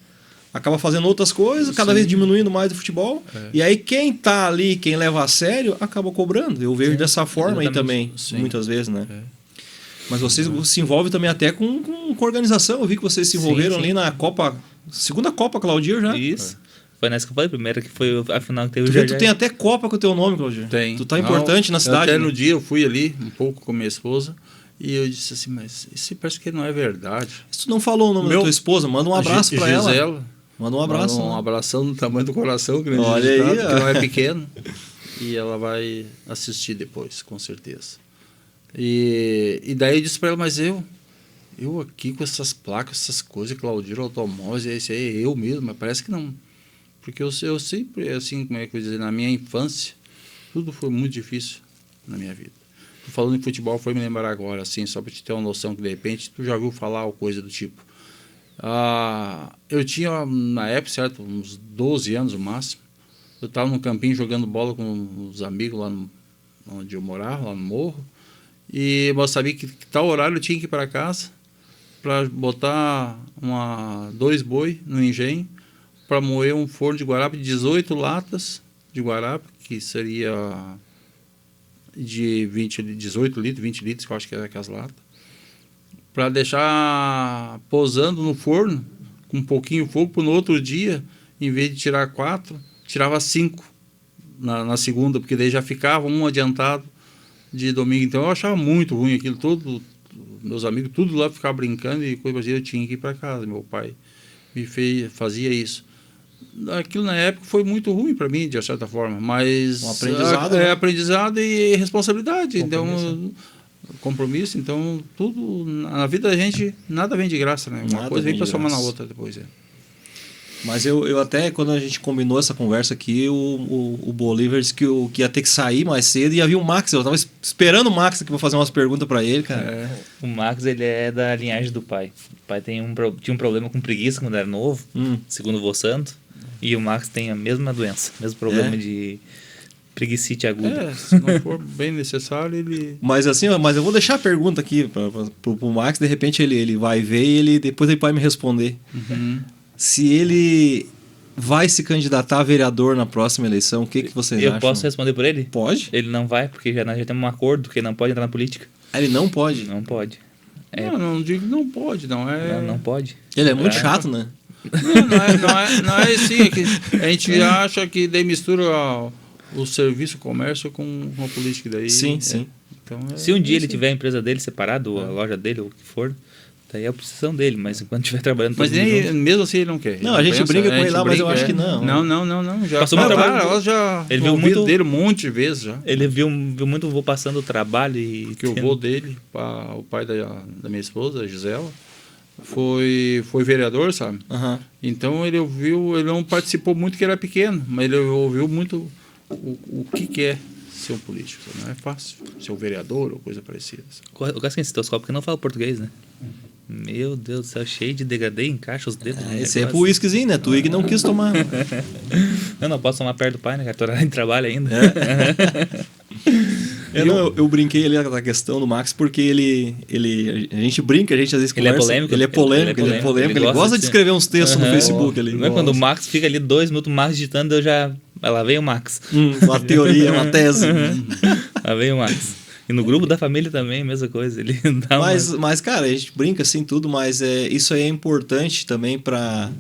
fazendo outras coisas, cada vez diminuindo mais o futebol. E aí quem tá ali, quem leva a sério, acaba cobrando. Eu vejo dessa forma aí também, Sim. muitas vezes, né? Mas vocês se envolvem também até com organização. Eu vi que vocês se envolveram Sim. ali na Copa, segunda Copa Claudir já. Isso. Foi nessa que eu falei, primeira que foi a final que teve Tu o vê, Jajá. tu tem até Copa com o teu nome, Claudir. Tem. Tu tá importante na cidade. Até né? no dia eu fui ali um pouco com minha esposa e eu disse assim, mas isso parece que não é verdade. Se tu não falou o nome da tua esposa, manda um abraço pra ela. Gisela, Manda um abraço. Um né? abração do tamanho do coração, que Olha aí, ó. que não é pequeno. E ela vai assistir depois, com certeza. E daí eu disse para ela, mas eu aqui com essas placas, essas coisas, Claudir Automóveis, esse aí é eu mesmo, mas parece que não. Porque eu sempre, assim, como é que eu vou dizer, na minha infância, tudo foi muito difícil na minha vida. Falando em futebol, foi me lembrar agora, assim, só para te ter uma noção que de repente tu já ouviu falar ou coisa do tipo. Eu tinha, na época, certo, uns 12 anos no máximo, eu estava no campinho jogando bola com os amigos lá onde eu morava, lá no morro, e eu sabia que tal horário eu tinha que ir para casa para botar 2 boi no engenho para moer um forno de guarapa de 18 latas de guarapa, que seria de 18 litros, 20 litros, que eu acho que era aquelas latas, para deixar posando no forno com um pouquinho de fogo, para no outro dia, em vez de tirar 4, tirava 5 na segunda, porque daí já ficava um adiantado de domingo. Então eu achava muito ruim aquilo, meus amigos, tudo lá ficava brincando e coisa assim, eu tinha que ir para casa. Meu pai fazia isso. Aquilo na época foi muito ruim para mim, de certa forma, mas Um aprendizado, né? aprendizado e responsabilidade, compromisso. Então tudo na vida da gente, nada vem de graça, né? Uma Nada coisa vem vem para de somar na graça. outra depois. Mas eu até, quando a gente combinou essa conversa aqui, o Bolívar disse que ia ter que sair mais cedo e ia vir o Max. Eu tava esperando o Max aqui pra fazer umas perguntas pra ele, cara. O Max, ele é da linhagem do pai. O pai tinha um problema com preguiça quando era novo, segundo o vô Santo. E o Max tem a mesma doença, mesmo problema de preguicite aguda. Se não for bem necessário, ele... Mas assim, mas eu vou deixar a pergunta aqui pro Max, de repente ele vai ver e depois ele pode me responder. Se ele vai se candidatar a vereador na próxima eleição, o que vocês acham? Eu posso responder por ele? Pode? Ele não vai, porque nós já temos um acordo que ele não pode entrar na política. Ele não pode? Não pode. Não digo que não pode, não é... Não pode. Ele é muito chato, né? Não é assim, é que a gente acha que daí mistura o serviço, o comércio com a política daí. Sim. Então, Se um dia ele tiver a empresa dele separada, ou a loja dele, ou o que for, daí é a posição dele, mas enquanto estiver trabalhando Mas todos nem, juntos, mesmo assim ele não quer. Não, a gente brinca com ele lá, mas eu acho que não. Não. Já Passou muito trabalho. Ela já Ele viu ouvido muito- dele um monte de vezes já. ele viu muito o vô passando o trabalho e... Porque o vô dele, o pai da minha esposa, a Gisela, foi vereador, sabe? Aham. Então ele não participou muito que era pequeno, mas ele ouviu muito o que é ser um político. Não é fácil ser um vereador ou coisa parecida. O caso que esse teus porque não fala português, né? Meu Deus do céu, cheio de degradê, encaixa os dedos. no Esse é pro negócio. whiskyzinho, né? Tu que não quis tomar. Eu não posso tomar perto do pai, né? Cara, tô em trabalho ainda. Eu brinquei ali na questão do Max porque a gente brinca, a gente às vezes Ele é conversa. polêmico? Ele é polêmico, ele é polêmico. Ele gosta de escrever uns textos no Aham. Facebook ali. Não é quando o Max fica ali 2 minutos, o Max digitando, eu já... Lá vem o Max. Uma teoria, uma tese. Lá vem o Max. E no grupo da família também, mesma coisa. Ele dá Mas, cara, a gente brinca assim tudo, mas isso aí é importante também para...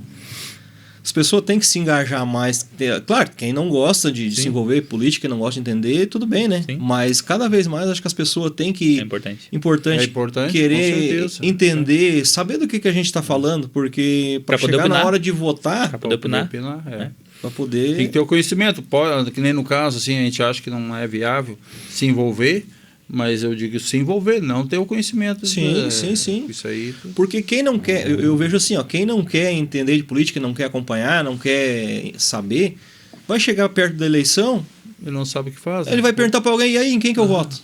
As pessoas têm que se engajar mais. Claro, quem não gosta de se envolver em política, quem não gosta de entender, tudo bem, né? Sim. Mas cada vez mais acho que as pessoas têm que... É importante. É importante, com querer certeza. entender, saber do que a gente está falando, porque para Pra poder chegar na opinar. hora de votar, Pra poder opinar. para poder... Tem que ter o conhecimento. Pode, que nem no caso, assim, a gente acha que não é viável se envolver, mas eu digo se envolver, não ter o conhecimento. Sim, sim. Isso aí. Porque quem não quer, eu vejo assim, ó, quem não quer entender de política, não quer acompanhar, não quer saber, vai chegar perto da eleição, Ele não sabe o que faz. ele vai perguntar para alguém, e aí, em quem que eu voto?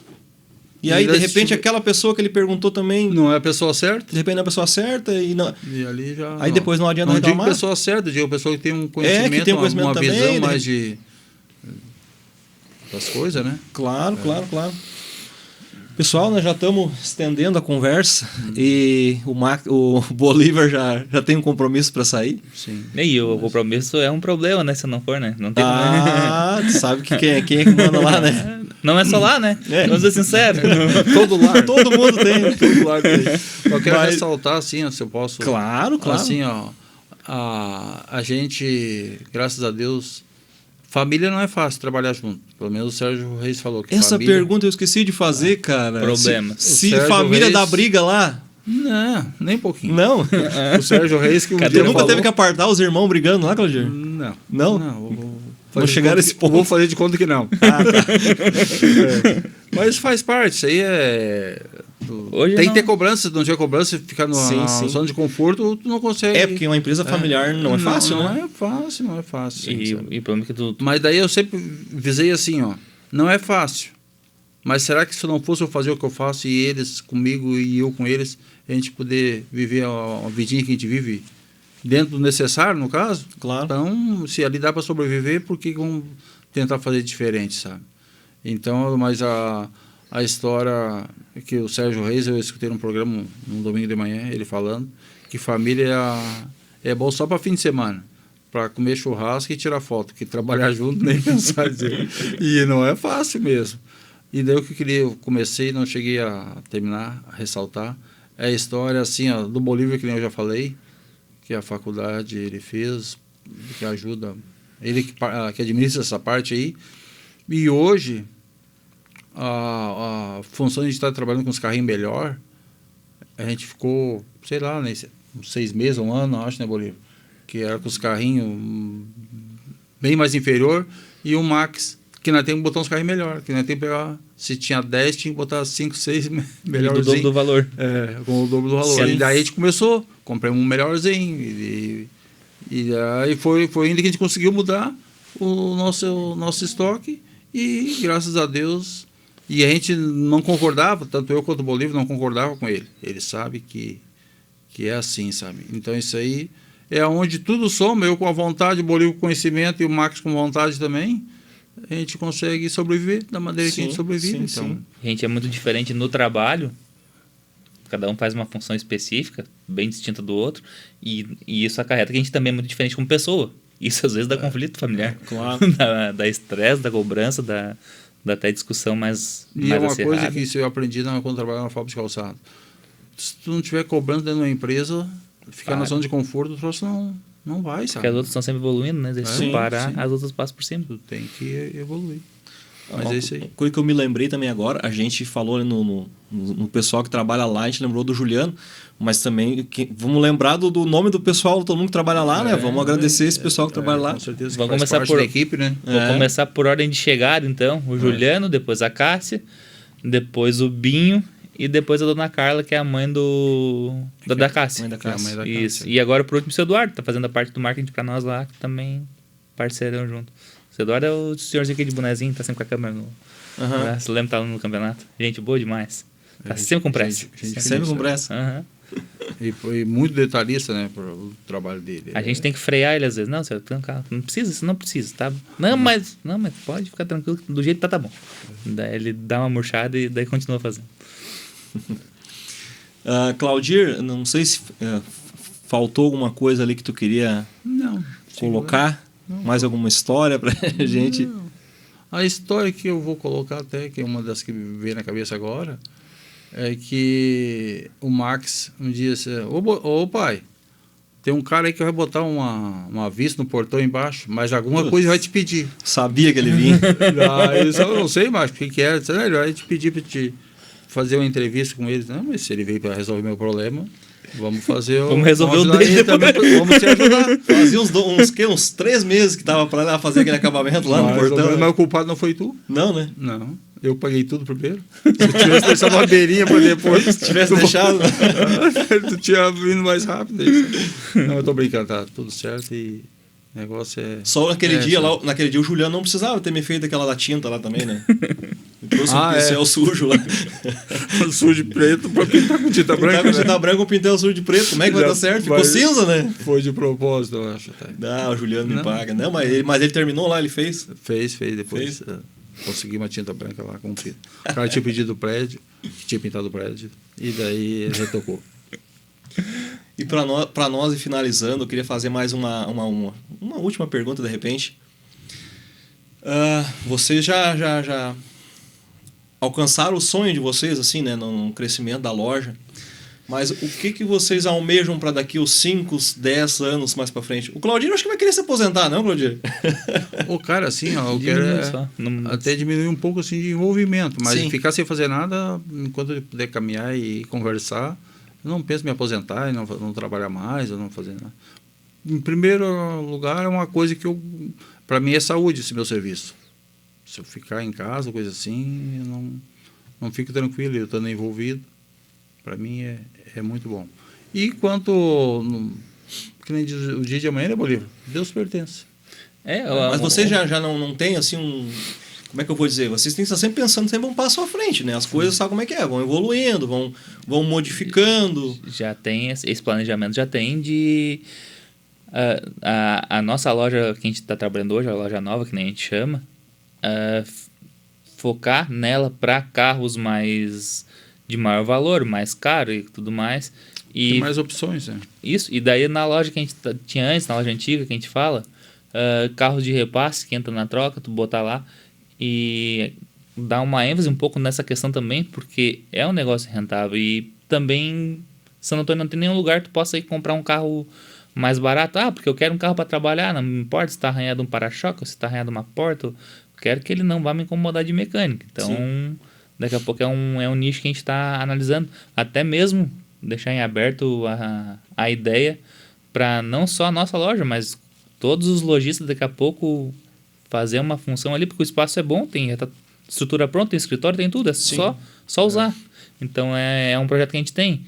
E aí, de repente, aquela pessoa que ele perguntou também, Não é a pessoa certa. de repente não é a pessoa certa, e não... E ali já. Aí depois não adianta Não digo reclamar. pessoa certa, digo pessoa que tem um conhecimento, que tem um conhecimento uma também, visão né? mais das coisas, né? Claro. Pessoal, nós já estamos estendendo a conversa e o Bolívar já tem um compromisso para sair. Sim. E o compromisso é um problema, né? Se não for, né? Não tem Tu sabe que quem é que manda lá, né? Não é só lá, né? É. Vamos ser sinceros. Todo lar. Todo mundo tem. Todo lar tem. Eu quero Mas- ressaltar, assim, ó, se eu posso. Claro. Assim, ó, a gente, graças a Deus, família não é fácil trabalhar junto. Pelo menos o Sérgio Reis falou que Essa família... pergunta eu esqueci de fazer, cara. Problema. Se O Sérgio família Reis- dá briga lá, Não, nem um pouquinho. não. O Sérgio Reis que um Tu dia nunca falou... teve que apartar os irmãos brigando lá, Claudir? Não. Não? eu vou Não fazer de chegaram conta a esse que- ponto. Vou fazer de conta que não. Mas faz parte, isso aí é... Hoje tem não. que ter cobrança, se não tiver cobrança, ficar Sim, na sim. zona de conforto, tu não consegue... É, porque uma empresa familiar não é fácil, não né? Não é fácil. sim, E sabe? o problema é que tu... Mas daí eu sempre visei assim, ó, não é fácil. Mas será que se não fosse eu fazer o que eu faço e eles comigo e eu com eles, a gente poder viver a vidinha que a gente vive dentro do necessário, no caso? Claro. Então, se ali dá para sobreviver, por que vamos tentar fazer diferente, sabe? Então, mas a história que o Sérgio Reis, eu escutei num programa num domingo de manhã, ele falando que família é bom só para fim de semana, para comer churrasco e tirar foto, que trabalhar junto nem pensar dizer. E não é fácil mesmo. E daí o que eu comecei, não cheguei a terminar, a ressaltar, é a história assim, ó, do Bolívar, que nem eu já falei, que a faculdade ele fez, que ajuda, ele que administra essa parte aí. E hoje, a função de estar trabalhando com os carrinhos melhor, a gente ficou, sei lá, né, uns 6 meses, um ano, acho, né, Bolívar? Que era com os carrinhos bem mais inferior, e o Max, que nós temos que botar uns carrinhos melhor, que nós temos que pegar, se tinha 10, tinha que botar 5, 6 Do melhorzinho. dobro do valor. É, com o dobro do valor. Sim. E daí a gente começou, comprei um melhorzinho, e aí foi indo que a gente conseguiu mudar o nosso estoque, e graças a Deus, e a gente não concordava, tanto eu quanto o Bolívar não concordava com ele. Ele sabe que é assim, sabe? Então isso aí é onde tudo soma, eu com a vontade, o Bolívar com conhecimento e o Max com vontade também, a gente consegue sobreviver da maneira que a gente Sim, sobrevive. sim, Então, sim. A gente é muito diferente no trabalho. Cada um faz uma função específica, bem distinta do outro. E isso acarreta que a gente também é muito diferente como pessoa. Isso às vezes dá conflito familiar. Claro. Da estresse, da cobrança, da até discussão mais E é uma acirrada. coisa que isso eu aprendi quando eu trabalhava na fábrica de calçado. Se tu não tiver cobrando dentro de uma empresa, ficar na Para. zona de conforto, o troço não vai, Porque sabe? as outras estão sempre evoluindo, né? Se Sim, tu parar, sim. as outras passam por cima. Tu tem que evoluir. Mas Uma é isso aí. coisa que eu me lembrei também agora, a gente falou ali no pessoal que trabalha lá, a gente lembrou do Juliano, mas também vamos lembrar do nome do pessoal, todo mundo que trabalha lá, né? Vamos agradecer esse pessoal que trabalha lá. Com certeza. Vamos Faz começar parte por- da equipe, né? Vou começar por ordem de chegada, então. O Juliano, depois a Cássia, depois o Binho e depois a dona Carla, que é a mãe da Cássia. Mãe da Que é a Cássia. mãe da Isso. Cássia. E agora, por último, o seu Eduardo, tá fazendo a parte do marketing pra nós lá, que também parceirão junto. O seu Eduardo é o senhorzinho aqui de bonezinho, tá sempre com a câmera no... Aham. Você lembra que tá no campeonato? Gente boa demais. Tá sempre com pressa. gente Sempre com feliz, pressa. Aham. E muito detalhista, né, para o trabalho dele. A gente tem que frear ele às vezes. Não, você tem um carro. Não precisa, isso não precisa, tá? Não, mas pode ficar tranquilo, do jeito que tá bom. Daí ele dá uma murchada e daí continua fazendo. Claudir, não sei se faltou alguma coisa ali que tu queria Não. colocar. Mais alguma história pra gente? Não. A história que eu vou colocar até, que é uma das que me veio na cabeça agora, é que o Max um dia disse, ô pai, tem um cara aí que vai botar uma vista no portão embaixo, mas alguma coisa vai te pedir. Sabia que ele vinha. Aí eu não sei mais o que era. Disse, ele vai te pedir para te fazer uma entrevista com ele. Não, mas se ele veio para resolver meu problema, vamos fazer Vamos resolver o ajudar ele dele também, vamos te ajudar. Fazia uns 3 meses que tava pra lá fazer aquele acabamento lá no portão. Mas o culpado não foi tu? Não, né? Não. Eu paguei tudo primeiro. Se eu tivesse deixado uma beirinha para depois. Se tivesse deixado. Tu tinha vindo mais rápido. Não, eu tô brincando, tá tudo certo e o negócio é. Só naquele dia só. lá, naquele dia o Juliano não precisava ter me feito aquela da tinta lá também, né? Ele trouxe um Ah, pincel sujo lá. Sujo de preto para pintar com tinta branca. Pintar com tinta Né? branca, um pincel sujo de preto. Como é que vai Já dar certo? Ficou vai- cinza, né? Foi de propósito, eu acho. Tá. Não, o Juliano me Não. paga. Não, mas ele terminou lá, ele fez. Fez depois. Fez? Consegui uma tinta branca lá com o cara tinha pedido o prédio, que tinha pintado o prédio, e daí ele retocou. E para nós, e finalizando, eu queria fazer mais uma última pergunta, de repente. Vocês já alcançaram o sonho de vocês, assim, né, no crescimento da loja. Mas o que vocês almejam para daqui os 5, 10 anos mais para frente? O Claudir acho que vai querer se aposentar, não, Claudir? O cara, assim, ó, eu quero Diminui só. Não- até diminuir um pouco assim, de envolvimento, mas Sim. ficar sem fazer nada, enquanto ele puder caminhar e conversar, eu não penso em me aposentar e não trabalhar mais, ou não fazer nada. Em primeiro lugar, é uma coisa que para mim é saúde esse meu serviço. Se eu ficar em casa, coisa assim, eu não fico tranquilo, eu estando envolvido. Para mim é muito bom. E quanto, que nem diz, o dia de amanhã, né, Bolívar? Deus pertence. Mas vocês já não tem assim como é que eu vou dizer? Vocês têm que estar sempre pensando sempre um passo à frente, né? As coisas, sabe como é que é? Vão evoluindo, vão modificando. Já tem esse planejamento, já tem de... A nossa loja que a gente está trabalhando hoje, a loja nova, que nem a gente chama, focar nela para carros mais de maior valor, mais caro e tudo mais. E Tem mais opções, né? isso, e daí na loja que a gente tinha antes, na loja antiga que a gente fala, carros de repasse que entra na troca, tu botar lá e dar uma ênfase um pouco nessa questão também, porque é um negócio rentável e também São Antônio não tem nenhum lugar que tu possa ir comprar um carro mais barato. Porque eu quero um carro para trabalhar, não me importa se está arranhado um para-choque, se está arranhado uma porta, eu quero que ele não vá me incomodar de mecânica. Então, Sim. daqui a pouco é um nicho que a gente está analisando, até mesmo deixar em aberto a ideia para não só a nossa loja, mas todos os lojistas daqui a pouco fazer uma função ali, porque o espaço é bom, já tá estrutura pronta, tem escritório, tem tudo, é só usar. Então é um projeto que a gente tem.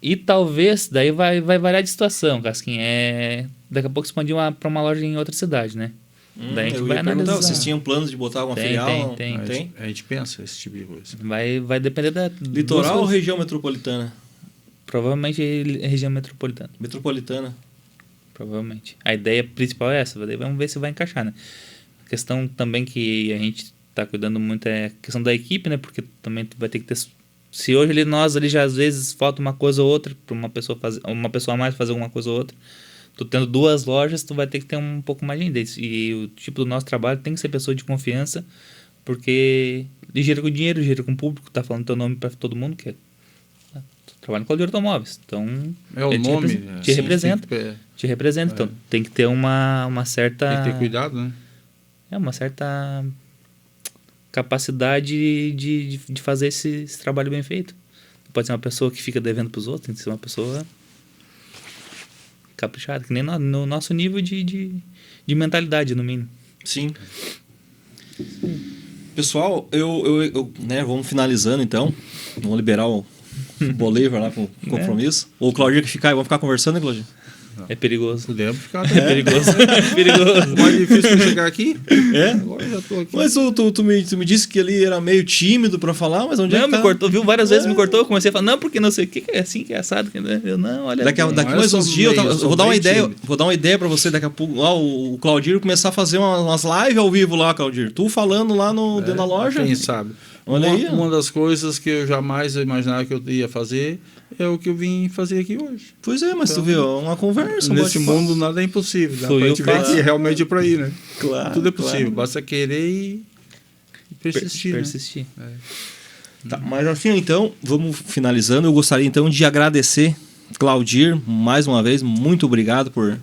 E talvez, daí vai variar de situação, Casquinha, daqui a pouco expandir para uma loja em outra cidade, né? Daí a gente Eu vai ia perguntar, analisar. vocês tinham planos de botar alguma filial? Tem. A gente pensa esse tipo de coisa. Vai depender da... Litoral ou duas coisas. região metropolitana? Provavelmente região metropolitana. Metropolitana. Provavelmente. A ideia principal é essa, daí vamos ver se vai encaixar, né? A questão também que a gente está cuidando muito é a questão da equipe, né? Porque também tu vai ter que ter... Se hoje nós ali já às vezes falta uma coisa ou outra para uma pessoa a mais fazer alguma coisa ou outra, tu tendo 2 lojas, tu vai ter que ter um pouco mais de gente. E o tipo do nosso trabalho tem que ser pessoa de confiança, porque ele gira com dinheiro, gira com o público, tá falando teu nome para todo mundo, que tu trabalha no Claudir Automóveis, então É o ele nome. te representa. Tem Te representa, então tem que ter uma certa... que ter cuidado, né? uma certa capacidade de fazer esse trabalho bem feito. Não pode ser uma pessoa que fica devendo para os outros, tem que ser uma pessoa caprichada, que nem no nosso nível de mentalidade, no mínimo. Sim. Pessoal, né, vamos finalizando então. Vamos liberar o Bolívar lá com o compromisso. Ou o Claudir que ficar, vamos ficar conversando, né, Claudir? É perigoso. Podemos ficar É perigoso. É perigoso. mais difícil de chegar aqui. É? Agora eu já tô aqui. Mas tu me disse que ele era meio tímido pra falar, mas onde é Não, que me tá? cortou, viu? Várias vezes me cortou. Eu comecei a falar, não, porque não sei o que é assim, que é assado. Que... Eu, não, olha. Daqui Não, mais eu uns sou dias meio- eu sou vou dar uma bem ideia. tímido. Vou dar uma ideia pra você daqui a pouco. Lá, o Claudir começar a fazer umas lives ao vivo lá, Claudir. Tu falando lá dentro da loja. Quem sabe? Olha aí, ó. Uma das coisas que eu jamais imaginava que eu ia fazer é o que eu vim fazer aqui hoje. Pois é, mas tu viu, uma conversa. Nesse bate-papo. mundo nada é impossível. Dá Sou pra eu gente ver faço. que realmente é por aí, né? Claro, Tudo é possível. claro. Basta querer e persistir. né? Persistir. Tá, mas assim, então, vamos finalizando. Eu gostaria então de agradecer, Claudir, mais uma vez, muito obrigado por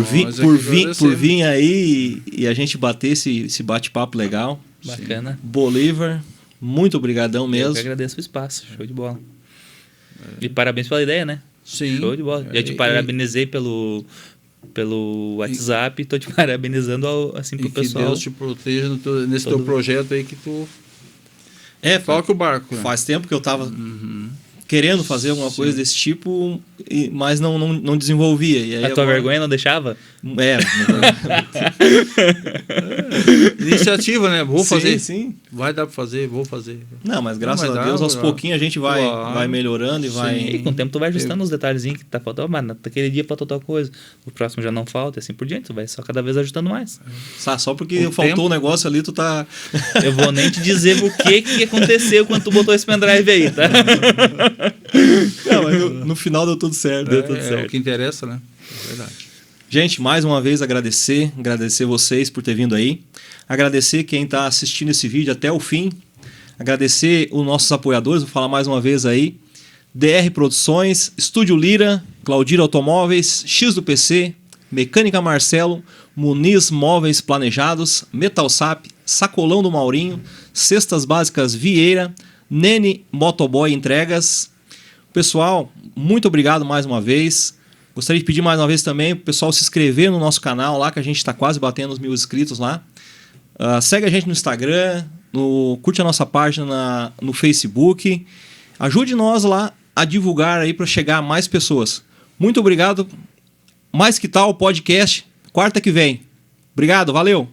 vir, Nós é que agradecemos. vir aí e a gente bater esse bate-papo legal. Bacana. Bolívar, muito obrigadão Eu mesmo. que agradeço o espaço. Show de bola. E parabéns pela ideia, né? Sim. Show de bola. Já te parabenizei pelo WhatsApp e tô te parabenizando assim E pro que pessoal. Deus te proteja nesse teu projeto aí que tu Fala toca o barco. Né? faz tempo que eu tava querendo fazer alguma coisa desse tipo, mas não desenvolvia. E aí A tua agora- vergonha não deixava? É. Iniciativa, né? Vou fazer. Sim. Vai dar pra fazer, vou fazer. Não, mas graças Não, mas a Deus, dá, aos dá. pouquinhos a gente vai, Claro. vai melhorando e E vai... com o tempo tu vai ajustando os detalhezinhos que tá faltando. Mas naquele dia faltou tal coisa. O próximo já não falta, e assim por diante. Tu vai só cada vez ajustando mais. Só porque O faltou tempo- o negócio ali, tu tá... Eu vou nem te dizer o que aconteceu quando tu botou esse pendrive aí, tá? Não, mas no final deu tudo certo. Deu tudo É certo. o que interessa, né? É verdade. Gente, mais uma vez agradecer vocês por ter vindo aí. Agradecer quem está assistindo esse vídeo até o fim. Agradecer os nossos apoiadores, vou falar mais uma vez aí. DR Produções, Estúdio Lira, Claudir Automóveis, X do PC, Mecânica Marcelo, Muniz Móveis Planejados, Metalsap, Sacolão do Maurinho, Cestas Básicas Vieira, Nene Motoboy Entregas. Pessoal, muito obrigado mais uma vez. Gostaria de pedir mais uma vez também para o pessoal se inscrever no nosso canal lá, que a gente está quase batendo os 1000 inscritos lá. Segue a gente no Instagram, curte a nossa página no Facebook. Ajude nós lá a divulgar aí para chegar a mais pessoas. Muito obrigado. Mais que tal podcast, quarta que vem. Obrigado, valeu!